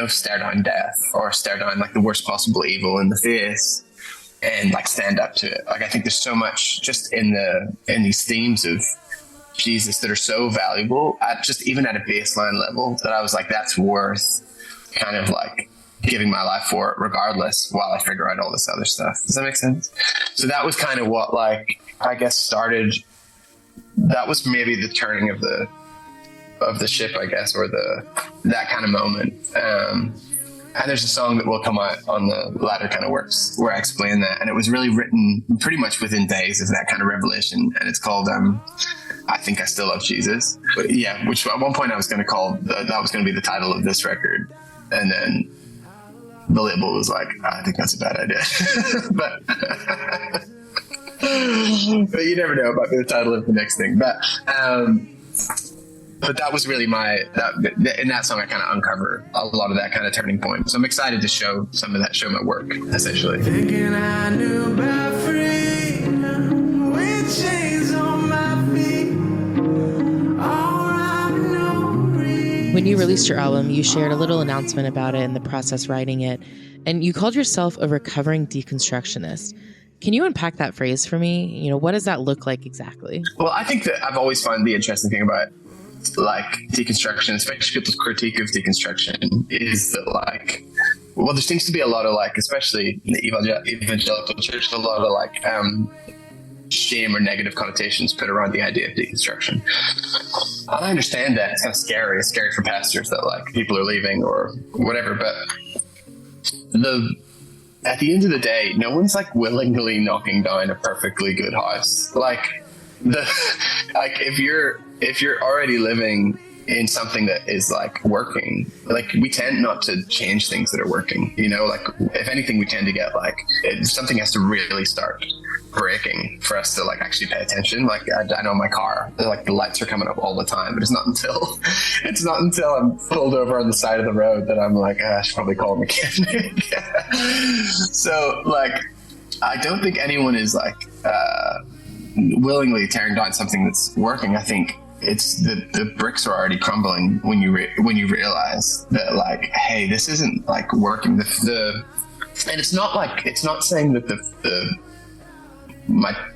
stare down death or stare down the worst possible evil in the face and stand up to it. I think there's so much just in these themes of Jesus that are so valuable even at a baseline level that I was that's worth kind of giving my life for it regardless while I figure out all this other stuff. Does that make sense? So that was kind of what I guess started, that was maybe the turning of the ship, I guess, or that kind of moment. And there's a song that will come out on the latter kind of works where I explain that, and it was really written pretty much within days of that kind of revelation, and it's called I Think I Still Love Jesus. But yeah, which at one point I was going to call that was going to be the title of this record, and then the label was I think that's a bad idea. but you never know about the title of the next thing. But that was really in that song I kind of uncover a lot of that kind of turning point. So I'm excited to show my work, essentially. Thinking I knew about freedom with chains on my feet. When you released your album, you shared a little announcement about it and the process writing it, and you called yourself a recovering deconstructionist. Can you unpack that phrase for me? What does that look like exactly? Well, I think that I've always found the interesting thing about deconstruction, especially people's critique of deconstruction, is that there seems to be a lot of especially in the evangelical church, a lot of shame or negative connotations put around the idea of deconstruction. I understand that it's kind of scary. It's scary for pastors that people are leaving or whatever, but at the end of the day, no one's willingly knocking down a perfectly good house. If you're already living in something that is working, we tend not to change things that are working, if anything, we tend to get something has to really start breaking for us to actually pay attention. I know my car, the lights are coming up all the time, but it's not until I'm pulled over on the side of the road that I'm I should probably call a mechanic. So I don't think anyone is willingly tearing down something that's working. I think it's the bricks are already crumbling when you realize that hey, this isn't working. And it's not saying that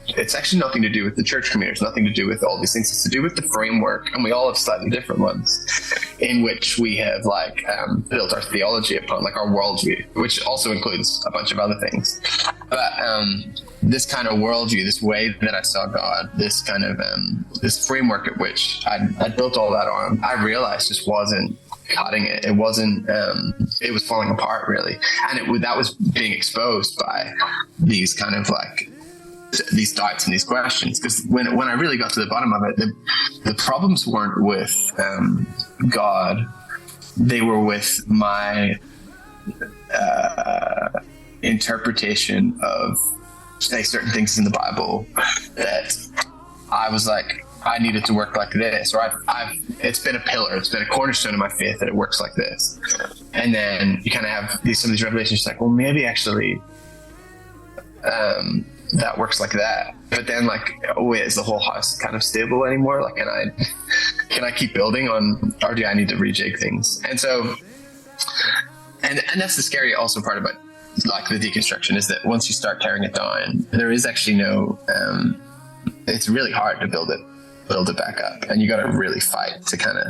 it's actually nothing to do with the church community. It's nothing to do with all these things. It's to do with the framework, and we all have slightly different ones. in which we have like built our theology upon, like our worldview, which also includes a bunch of other things. But this kind of worldview, this way that I saw God, this kind of this framework at which I built all that on, I realized just wasn't cutting it. It wasn't. It was falling apart really, and that was being exposed by these kind of like these doubts and these questions. Because when I really got to the bottom of it, the problems weren't with God; they were with my interpretation of, say, certain things in the Bible that I was like, I needed to work like this, or it's been a pillar, it's been a cornerstone of my faith that it works like this. And then you kind of have some of these revelations like, well, maybe actually that works like that. But then like, oh wait, is the whole house kind of stable anymore? Like, can I keep building on, or do I need to rejig things? And so, and that's the scary also part about like the deconstruction, is that once you start tearing it down, there is actually no, it's really hard to build it back up, and you got to really fight to kind of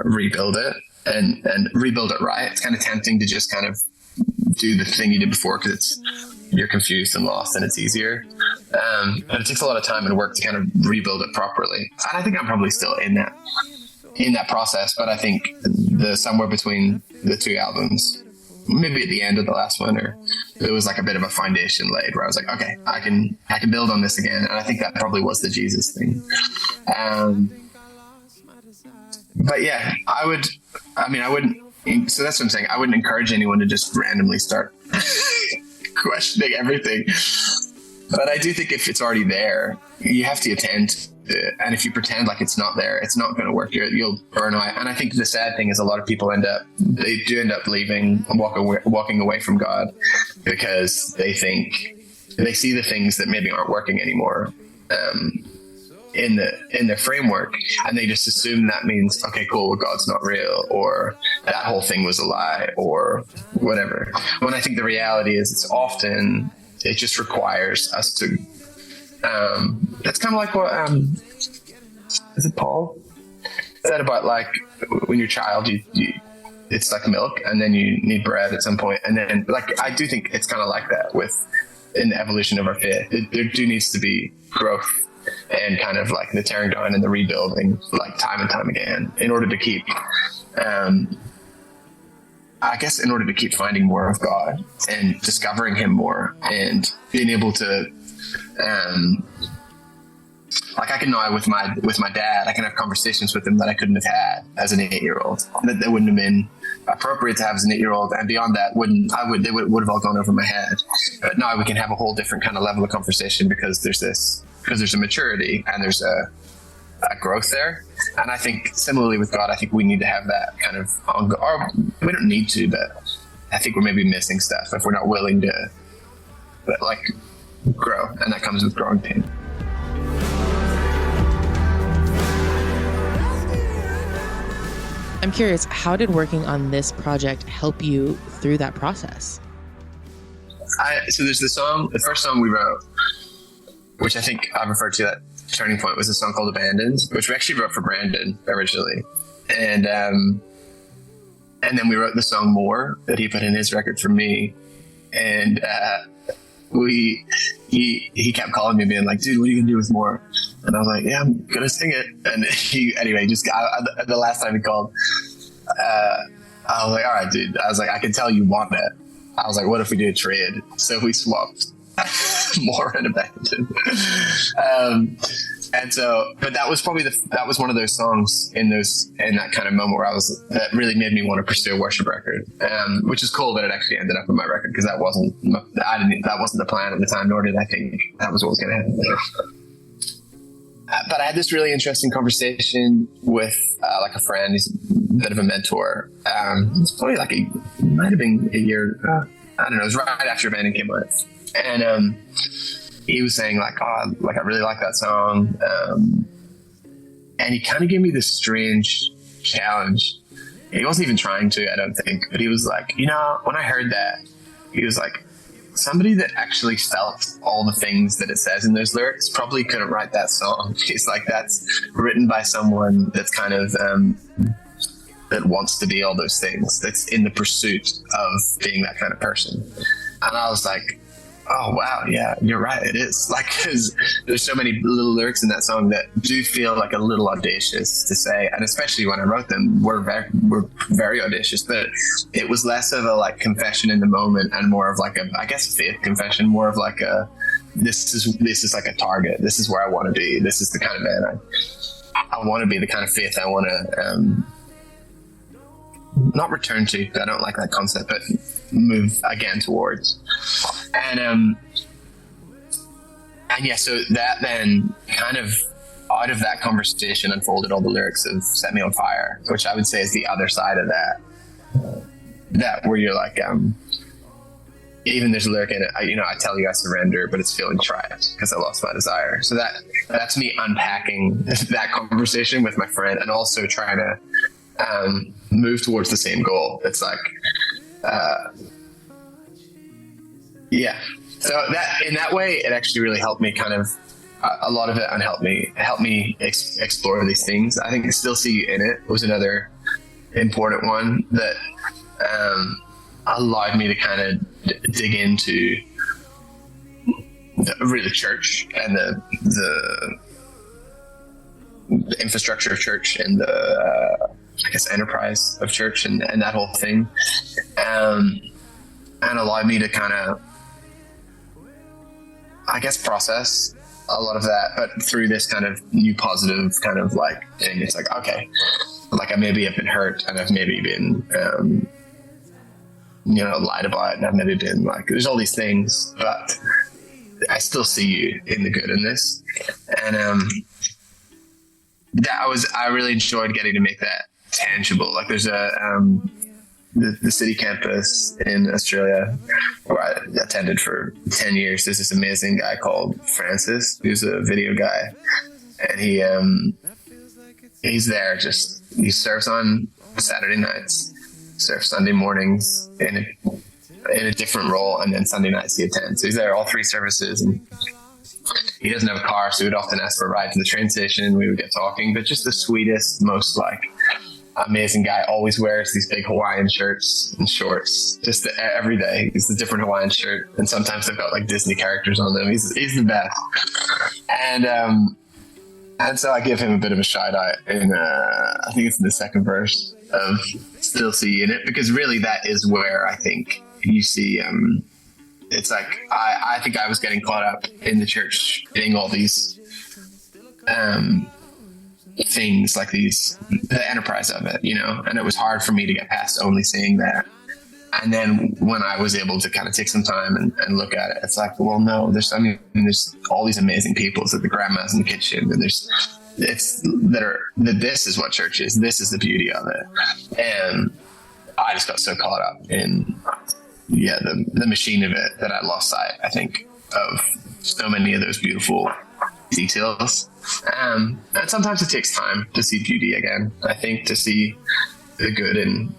rebuild it and rebuild it right. It's kind of tempting to just kind of do the thing you did before because you're confused and lost and it's easier. But it takes a lot of time and work to kind of rebuild it properly. And I think I'm probably still in that process, but I think somewhere between the two albums, maybe at the end of the last one, or it was like a bit of a foundation laid where I was like, okay, I can build on this again. And I think that probably was the Jesus thing. But yeah, I wouldn't, so that's what I'm saying. I wouldn't encourage anyone to just randomly start questioning everything. But I do think if it's already there, you have to attend to it. And if you pretend like it's not there, it's not going to work. You'll burn out. And I think the sad thing is a lot of people end up leaving and walking away from God because they think they see the things that maybe aren't working anymore in the framework, and they just assume that means, okay, cool, well, God's not real, or that whole thing was a lie, or whatever. When I think the reality is it's often, it just requires us to that's kind of like what is it Paul said about like when you're a child, you it's like milk and then you need bread at some point, and then like I do think it's kind of like that in the evolution of our faith. There do needs to be growth and kind of like the tearing down and the rebuilding, like time and time again, in order to keep in order to keep finding more of God and discovering him more and being able to like I can now with my dad, I can have conversations with him that I couldn't have had as an 8-year-old, that wouldn't have been appropriate to have as an 8-year-old, and beyond that they would have all gone over my head. But now we can have a whole different kind of level of conversation because there's a maturity and there's a growth there. And I think similarly with God, I think we need to have that kind of or we don't need to, but I think we're maybe missing stuff if we're not willing to like grow, and that comes with growing pain. I'm curious, how did working on this project help you through that process? So there's the first song we wrote, which I think I referred to, that turning point, was a song called Abandoned, which we actually wrote for Brandon originally. And then we wrote the song More that he put in his record for me. And he kept calling me being like, dude, what are you gonna do with More? And I was like, yeah, I'm gonna sing it. And anyway, just the last time he called, I was like, all right, dude. I was like, I can tell you want it. I was like, what if we do a trade? So we swapped More and Abandoned. And so, but that was probably that was one of those songs in that kind of moment where that really made me want to pursue a worship record, which is cool that it actually ended up in my record, because that wasn't the plan at the time, nor did I think that was what was going to happen. But I had this really interesting conversation with like a friend. He's a bit of a mentor. It's probably like it might have been a year. I don't know. It was right after Abandon came out, and he was saying like, oh, like I really like that song, and he kind of gave me this strange challenge. He wasn't even trying to, I don't think, but he was like, when I heard that, he was like, somebody that actually felt all the things that it says in those lyrics probably couldn't write that song. He's like, that's written by someone that's kind of that wants to be all those things, that's in the pursuit of being that kind of person. And I was like, oh wow, yeah, you're right, it is. Like, because there's so many little lyrics in that song that do feel like a little audacious to say, and especially when I wrote them, were very audacious. But it was less of a like confession in the moment and more of like a, I guess, faith confession, more of like a, this is like a target. This is where I want to be. This is the kind of man I want to be, the kind of faith I want to not return to. I don't like that concept, but move again towards. And yeah, so that then kind of out of that conversation unfolded all the lyrics of Set Me on Fire, which I would say is the other side of that where you're like, even there's a lyric in it, I tell you I surrender, but it's feeling trapped because I lost my desire. So that's me unpacking that conversation with my friend and also trying to move towards the same goal. It's like, yeah. So that in that way, it actually really helped me kind of, a lot of it helped me explore these things. I think Still See You In It was another important one that allowed me to kind of dig into really church and the infrastructure of church and the I guess enterprise of church and that whole thing, and allowed me to kind of, I guess, process a lot of that, but through this kind of new positive kind of like thing. It's like, okay, like I maybe have been hurt and I've maybe been lied about, and I've maybe been like, there's all these things, but I still see you in the good in this. And I really enjoyed getting to make that tangible. Like there's the city campus in Australia where I attended for 10 years. There's this amazing guy called Francis, who's a video guy, and he's there. He serves on Saturday nights, serves Sunday mornings in a different role, and then Sunday nights he attends. So he's there all 3 services, and he doesn't have a car, so he would often ask for a ride to the train station, and we would get talking. But just the sweetest, most like amazing guy. Always wears these big Hawaiian shirts and shorts, just every day. He's a different Hawaiian shirt, and sometimes they've got like Disney characters on them. He's the best. And so I give him a bit of a shout out in I think it's in the second verse of Still See You In It, because really that is where I think you see it's like I think I was getting caught up in the church being all these things like the enterprise of it, and it was hard for me to get past only seeing that. And then when I was able to kind of take some time and look at it, it's like, well, no, there's all these amazing people. So the grandmas in the kitchen, and this is what church is. This is the beauty of it. And I just got so caught up in, the machine of it that I lost sight, I think, of so many of those beautiful details. And sometimes it takes time to see beauty again. I think to see the good in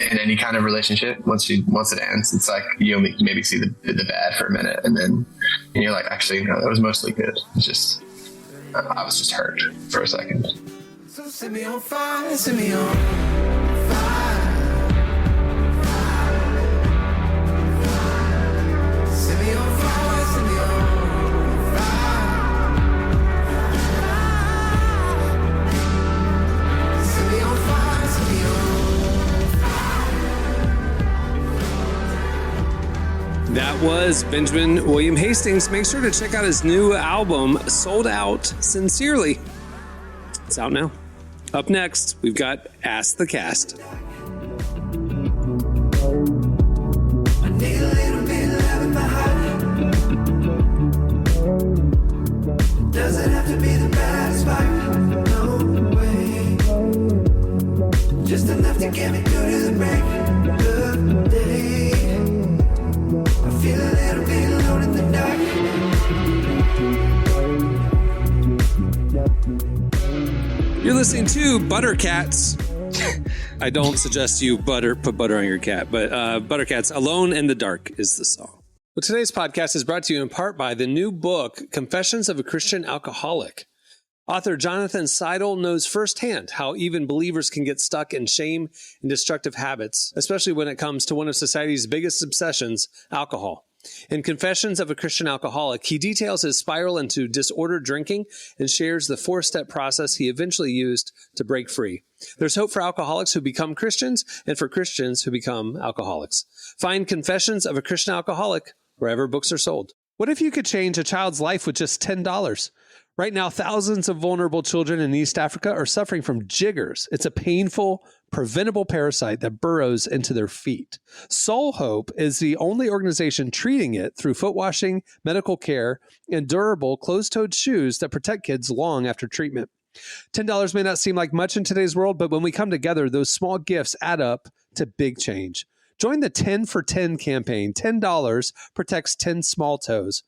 any kind of relationship, once it ends, it's like you maybe see the bad for a minute, and then you're like, actually, no, that was mostly good. It's just I was just hurt for a second. So set me on fire, set me on fire. Set me on fire, set me on fire. Set me on fire, set me on. That was Benjamin William Hastings. Make sure to check out his new album, Sold Out Sincerely. It's out now. Up next, we've got Ask the Cast. I need a little bit of love in my heart. Doesn't have to be the baddest part. No way. Just enough to get me through to the break of day. I feel a little bit alone in the dark. You're listening to Buttercats. I don't suggest you put butter on your cat, but Buttercats, Alone in the Dark is the song. Well, today's podcast is brought to you in part by the new book, Confessions of a Christian Alcoholic. Author Jonathan Seidel knows firsthand how even believers can get stuck in shame and destructive habits, especially when it comes to one of society's biggest obsessions, alcohol. In Confessions of a Christian Alcoholic, he details his spiral into disordered drinking and shares the 4-step process he eventually used to break free. There's hope for alcoholics who become Christians and for Christians who become alcoholics. Find Confessions of a Christian Alcoholic wherever books are sold. What if you could change a child's life with just $10? Right now, thousands of vulnerable children in East Africa are suffering from jiggers. It's a painful, preventable parasite that burrows into their feet. Soul Hope is the only organization treating it through foot washing, medical care, and durable closed-toed shoes that protect kids long after treatment. $10 may not seem like much in today's world, but when we come together, those small gifts add up to big change. Join the 10 for 10 campaign. $10 protects 10 small toes.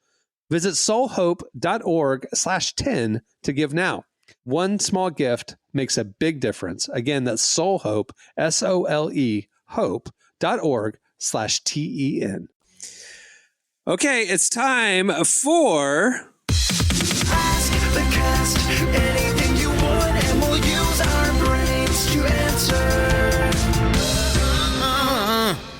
Visit soulhope.org/10 to give now. One small gift makes a big difference. Again, that's soulhope, SOLE, hope.org/TEN. Okay, it's time for... Ask the cast anything you want, and we'll use our brains to answer.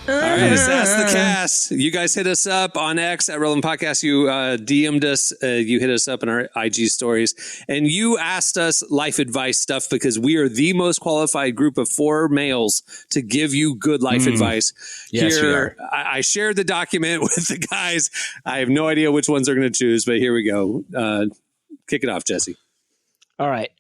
All right, it's Ask the Cast. You guys hit us up on X at Relevant Podcast. You DM'd us. You hit us up in our IG stories. And you asked us life advice stuff because we are the most qualified group of 4 males to give you good life advice. Yes, we here, are. I shared the document with the guys. I have no idea which ones they're going to choose, but here we go. Kick it off, Jesse. All right.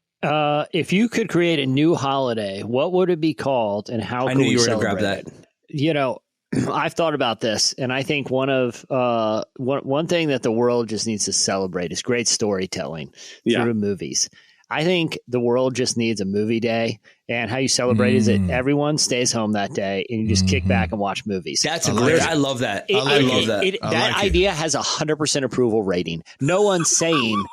If you could create a new holiday, what would it be called and how could we celebrate grab that. it? You know, I've thought about this, and I think one thing that the world just needs to celebrate is great storytelling through movies. I think the world just needs a movie day, and how you celebrate is that everyone stays home that day and you just kick back and watch movies. That's great. I love that. I love that. That idea has 100% approval rating. No one's saying.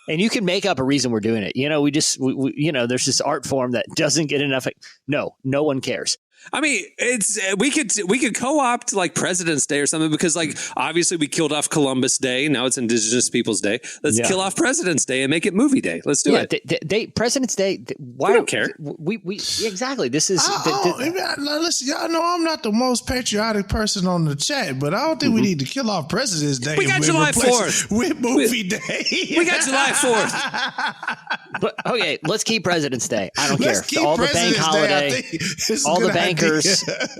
And you can make up a reason we're doing it. You know, we there's this art form that doesn't get enough. No one cares. I mean, it's we could co-opt like President's Day or something because like obviously we killed off Columbus Day. Now it's Indigenous Peoples Day. Let's kill off President's Day and make it movie day. Let's do it. President's Day. Why we don't care? We exactly. This is. Listen, y'all know I'm not the most patriotic person on the chat, but I don't think we need to kill off President's Day. We got July 4th with movie day. We got July 4th. But okay, let's keep President's Day. I don't Let's care. keep All the bank President's Day, holiday,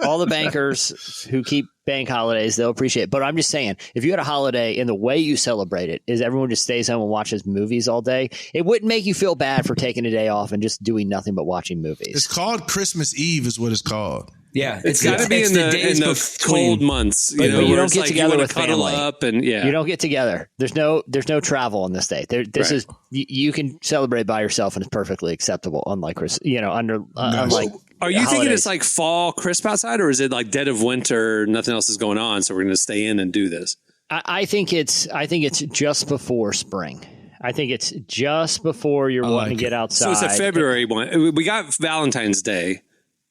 all the bankers who keep bank holidays, they'll appreciate it. But I'm just saying, if you had a holiday and the way you celebrate it is everyone just stays home and watches movies all day, it wouldn't make you feel bad for taking a day off and just doing nothing but watching movies. It's called Christmas Eve is what it's called. Yeah, it's got to be in the cold months. But you don't get together with cuddle family. Up and you don't get together. There's no travel on this day. This is you can celebrate by yourself and it's perfectly acceptable. Unlike unlike. Are you thinking it's like fall crisp outside, or is it like dead of winter? Nothing else is going on, so we're going to stay in and do this. I think it's just before spring. I think it's just before you're wanting to get outside. So it's a February one. We got Valentine's Day.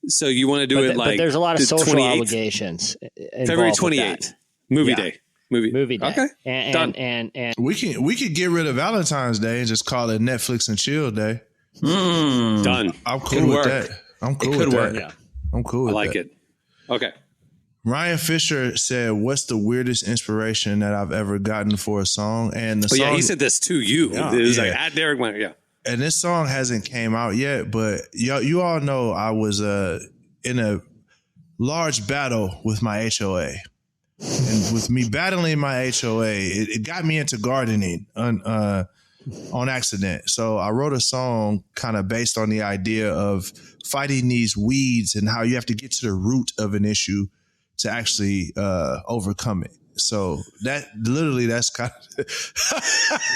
So you want to do it like but there's a lot of social 28th? Obligations. February 28th, movie day. Movie day. Okay, done. And we could get rid of Valentine's Day and just call it Netflix and Chill Day. Done. I'm cool with that. I'm cool with that. Yeah. I'm cool with that. I like it. Okay. Ryan Fisher said, "What's the weirdest inspiration that I've ever gotten for a song?" And the song, yeah, he said this to you. Yeah, it was like at Derek Went. Yeah. And this song hasn't came out yet, but you all know I was in a large battle with my HOA. And with me battling my HOA, it got me into gardening on accident. So I wrote a song kind of based on the idea of fighting these weeds and how you have to get to the root of an issue to actually overcome it. So that's kind of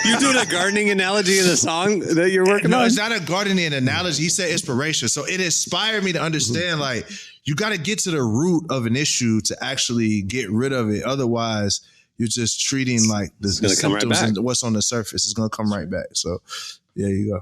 you doing a gardening analogy in the song that you're working on? No, it's not a gardening analogy. He said inspiration. So it inspired me to understand like you got to get to the root of an issue to actually get rid of it. Otherwise, you're just treating like the symptoms and what's on the surface is going to come right back. So there you go.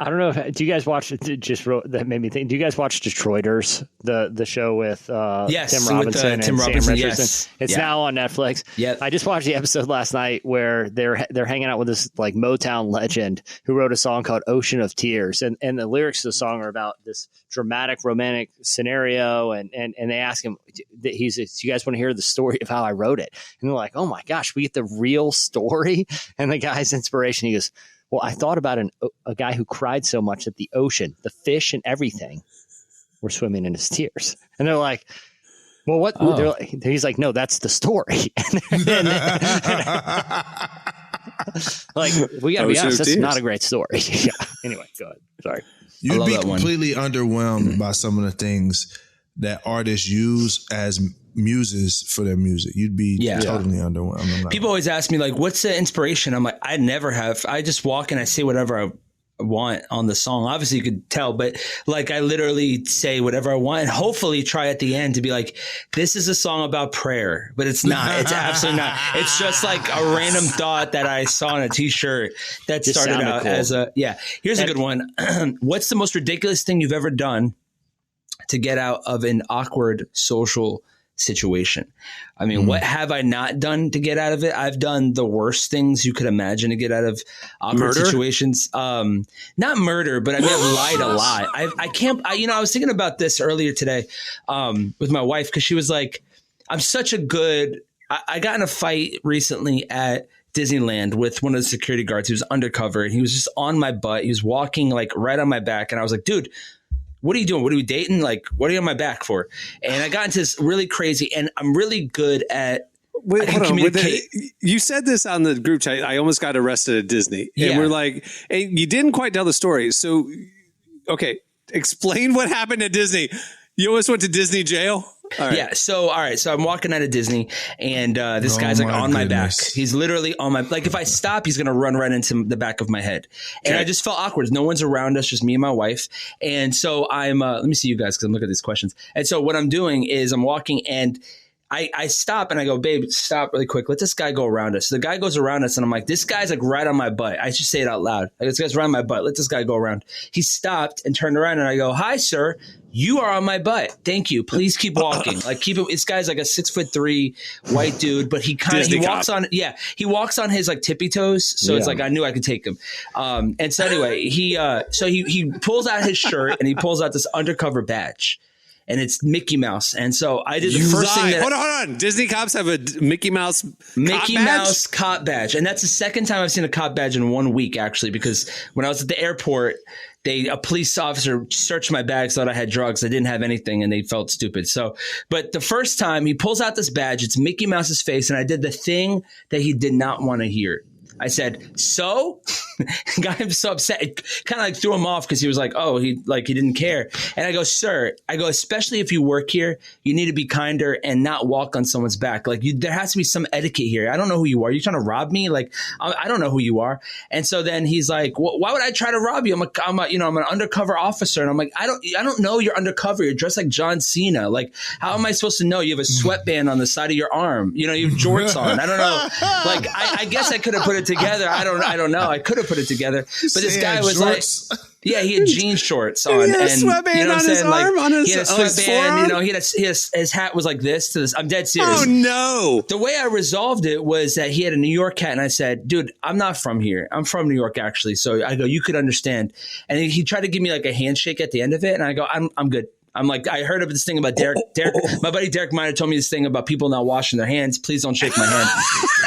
I don't know. Do you guys watch? That made me think. Do you guys watch Detroiters, the show with Tim Robinson and Sam Richardson? Yes. It's now on Netflix. Yeah, I just watched the episode last night where they're hanging out with this like Motown legend who wrote a song called "Ocean of Tears," and the lyrics of the song are about this dramatic romantic scenario, and they ask him, "Do you guys want to hear the story of how I wrote it?" And they're like, "Oh my gosh, we get the real story." And the guy's inspiration, he goes, "Well, I thought about a guy who cried so much that the ocean, the fish and everything were swimming in his tears." And they're like, "Well, what?" Oh. He's like, "No, that's the story." Like, we got to be honest, that's not a great story. Yeah. Anyway, go ahead. Sorry. You'd be completely underwhelmed by some of the things that artists use as muses for their music. You'd be totally underwhelmed. People always ask me, like, what's the inspiration? I'm like, I never have. I just walk and I say whatever I want on the song. Obviously, you could tell, but like, I literally say whatever I want and hopefully try at the end to be like, this is a song about prayer, but it's not. It's absolutely not. It's just like a random thought that I saw on a t-shirt that just started out cool. As here's a good one. What's the most ridiculous thing you've ever done to get out of an awkward social situation? I mean, what have I not done to get out of it? I've done the worst things you could imagine to get out of awkward situations. Not murder, but I mean, I've lied a lot. I was thinking about this earlier today with my wife, because she was like, I'm such a good, I got in a fight recently at Disneyland with one of the security guards. He was undercover and he was just on my butt. He was walking like right on my back. And I was like, dude, what are you doing? What are we dating? Like, what are you on my back for? And I got into this really crazy, and I'm really good at communicate. You said this on the group chat. I almost got arrested at Disney. And we're like, hey, you didn't quite tell the story. So, okay, explain what happened at Disney. You almost went to Disney jail? All right. Yeah. So I'm walking out of Disney, and this guy's like on my back. He's literally on my, like, if I stop, he's going to run right into the back of my head. And I just felt awkward. No one's around us, just me and my wife. And so I'm, let me see you guys, because I'm looking at these questions. And so what I'm doing is I'm walking, and I stop and I go, babe, stop really quick. Let this guy go around us. So the guy goes around us, and I'm like, this guy's like right on my butt. I should say it out loud. Like, this guy's right on my butt. Let this guy go around. He stopped and turned around, and I go, hi, sir. You are on my butt. Thank you. Please keep walking. Like, keep it. This guy's like a 6'3" white dude, but he walks on. Yeah, he walks on his like tippy toes. So it's like I knew I could take him. And so anyway, he pulls out his shirt and he pulls out this undercover badge, and it's Mickey Mouse. And so I did the first thing that. Hold on. Disney cops have a Mickey Mouse cop badge, and that's the second time I've seen a cop badge in 1 week, actually, because when I was at the airport, a police officer searched my bags, thought I had drugs. I didn't have anything, and they felt stupid. So, but the first time he pulls out this badge, it's Mickey Mouse's face, and I did the thing that he did not want to hear. I said, so? Got him so upset. It kind of like threw him off, because he was like, oh, he didn't care. And I go, sir, especially if you work here, you need to be kinder and not walk on someone's back. Like, there has to be some etiquette here. I don't know who you are. You're trying to rob me? Like, I don't know who you are. And so then he's like, well, why would I try to rob you? I'm an undercover officer. And I'm like, I don't know you're undercover. You're dressed like John Cena. Like, how am I supposed to know? You have a sweatband on the side of your arm. You have jorts on. I don't know. Like, I guess I could have put it together. I don't know. I could have put it together. But this guy was shorts. Like, yeah, he had jean shorts on. He had a sweatband on his arm, on his, he had a sweatband. His hat was like this to this. I'm dead serious. Oh no! The way I resolved it was that he had a New York hat, and I said, "Dude, I'm not from here. I'm from New York, actually." So I go, "You could understand." And he tried to give me like a handshake at the end of it, and I go, "I'm good." I'm like, I heard of this thing about Derek. My buddy Derek Miner told me this thing about people not washing their hands. Please don't shake my hand.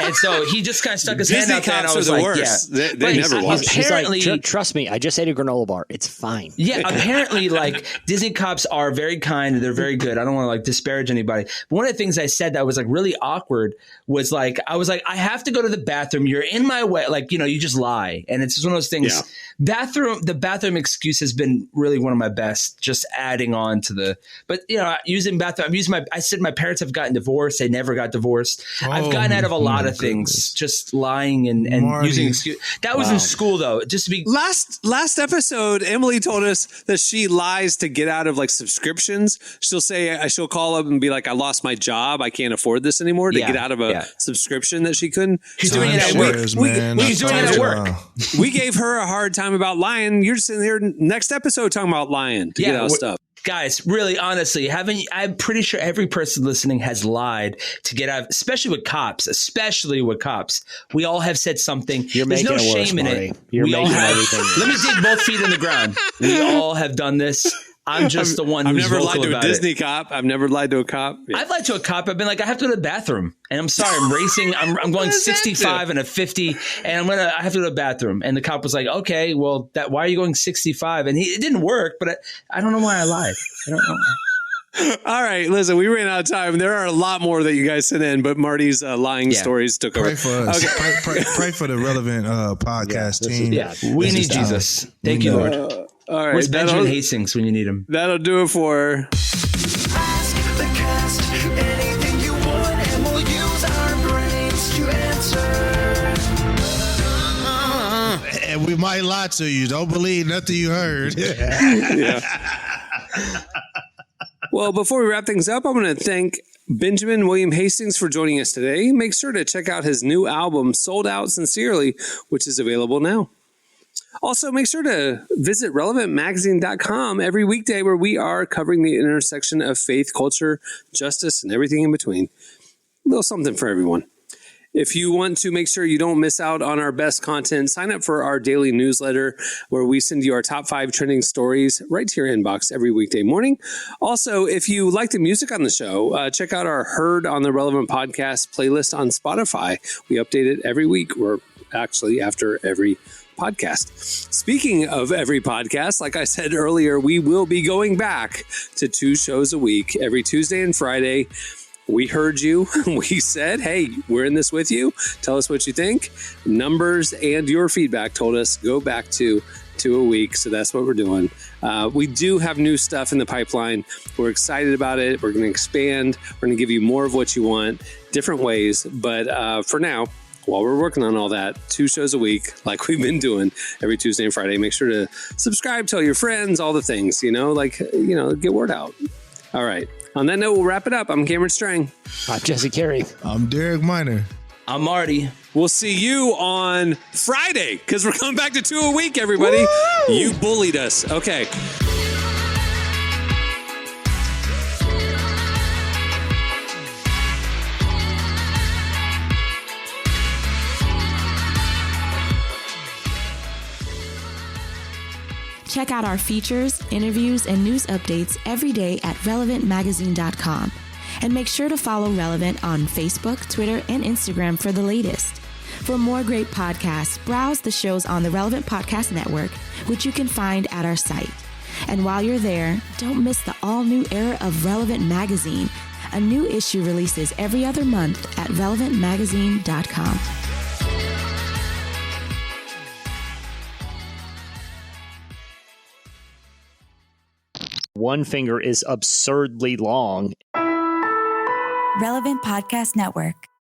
And so he just kind of stuck his hand out there, and I was like, worst. Yeah. They never wash. Apparently, he's like, trust me, I just ate a granola bar. It's fine. Yeah, apparently, like, Disney cops are very kind. They're very good. I don't want to like disparage anybody. But one of the things I said that was like really awkward was like, I was like, I have to go to the bathroom. You're in my way. Like, you just lie. And it's just one of those things. Yeah. The bathroom excuse has been really one of my best, just adding on gone to the, but using bathroom, I said my parents have gotten divorced. They never got divorced. I've gotten out of a lot of things, just lying and using excuse. That was in school though. Just to be last episode, Emily told us that she lies to get out of like subscriptions. She'll call up and be like, I lost my job. I can't afford this anymore to get out of a subscription that she couldn't. She's doing it at work. She's doing it at work. We gave her a hard time about lying. You're sitting here next episode talking about lying to get out of stuff. Guys, really, honestly, I'm pretty sure every person listening has lied to get out, especially with cops. We all have said something. There's no shame in it. You're making everything. Let me dig both feet in the ground. We all have done this. I'm just the one who's vocal about it. I've never lied to a Disney cop. I've never lied to a cop. Yeah. I've lied to a cop. I've been like, I have to go to the bathroom. And I'm sorry, I'm racing. I'm going 65 and a 50 and I have to go to the bathroom. And the cop was like, okay, well, why are you going 65? And it didn't work, but I don't know why I lied. I don't know. All right, listen, we ran out of time. There are a lot more that you guys sent in, but Marty's lying stories took over. Pray for us. Okay. Pray for the relevant podcast team. We need Jesus. Thank you, Lord. All right. Where's Benjamin Hastings when you need him? That'll do it for... Ask the cast anything you want, and we'll use our brains to answer. And we might lie to you. Don't believe nothing you heard. Well, before we wrap things up, I'm going to thank Benjamin William Hastings for joining us today. Make sure to check out his new album, Sold Out Sincerely, which is available now. Also, make sure to visit relevantmagazine.com every weekday, where we are covering the intersection of faith, culture, justice, and everything in between. A little something for everyone. If you want to make sure you don't miss out on our best content, sign up for our daily newsletter, where we send you our top 5 trending stories right to your inbox every weekday morning. Also, if you like the music on the show, check out our Heard on the Relevant Podcast playlist on Spotify. We update it every week, or actually after every podcast. Speaking of every podcast, like I said earlier, we will be going back to 2 shows a week, every Tuesday and Friday. We heard you. We said, hey, we're in this with you. Tell us what you think. Numbers and your feedback told us go back to 2 a week. So that's what we're doing. We do have new stuff in the pipeline. We're excited about it. We're going to expand. We're going to give you more of what you want, different ways. But for now, while we're working on all that, 2 shows a week, like we've been doing every Tuesday and Friday. Make sure to subscribe, tell your friends, all the things, get word out. All right. On that note, we'll wrap it up. I'm Cameron Strang. I'm Jesse Carey. I'm Derek Miner. I'm Marty. We'll see you on Friday, because we're coming back to 2 a week, everybody. Woo! You bullied us. Okay. Check out our features, interviews, and news updates every day at relevantmagazine.com. And make sure to follow Relevant on Facebook, Twitter, and Instagram for the latest. For more great podcasts, browse the shows on the Relevant Podcast Network, which you can find at our site. And while you're there, don't miss the all-new era of Relevant Magazine. A new issue releases every other month at relevantmagazine.com. One finger is absurdly long. Relevant Podcast Network.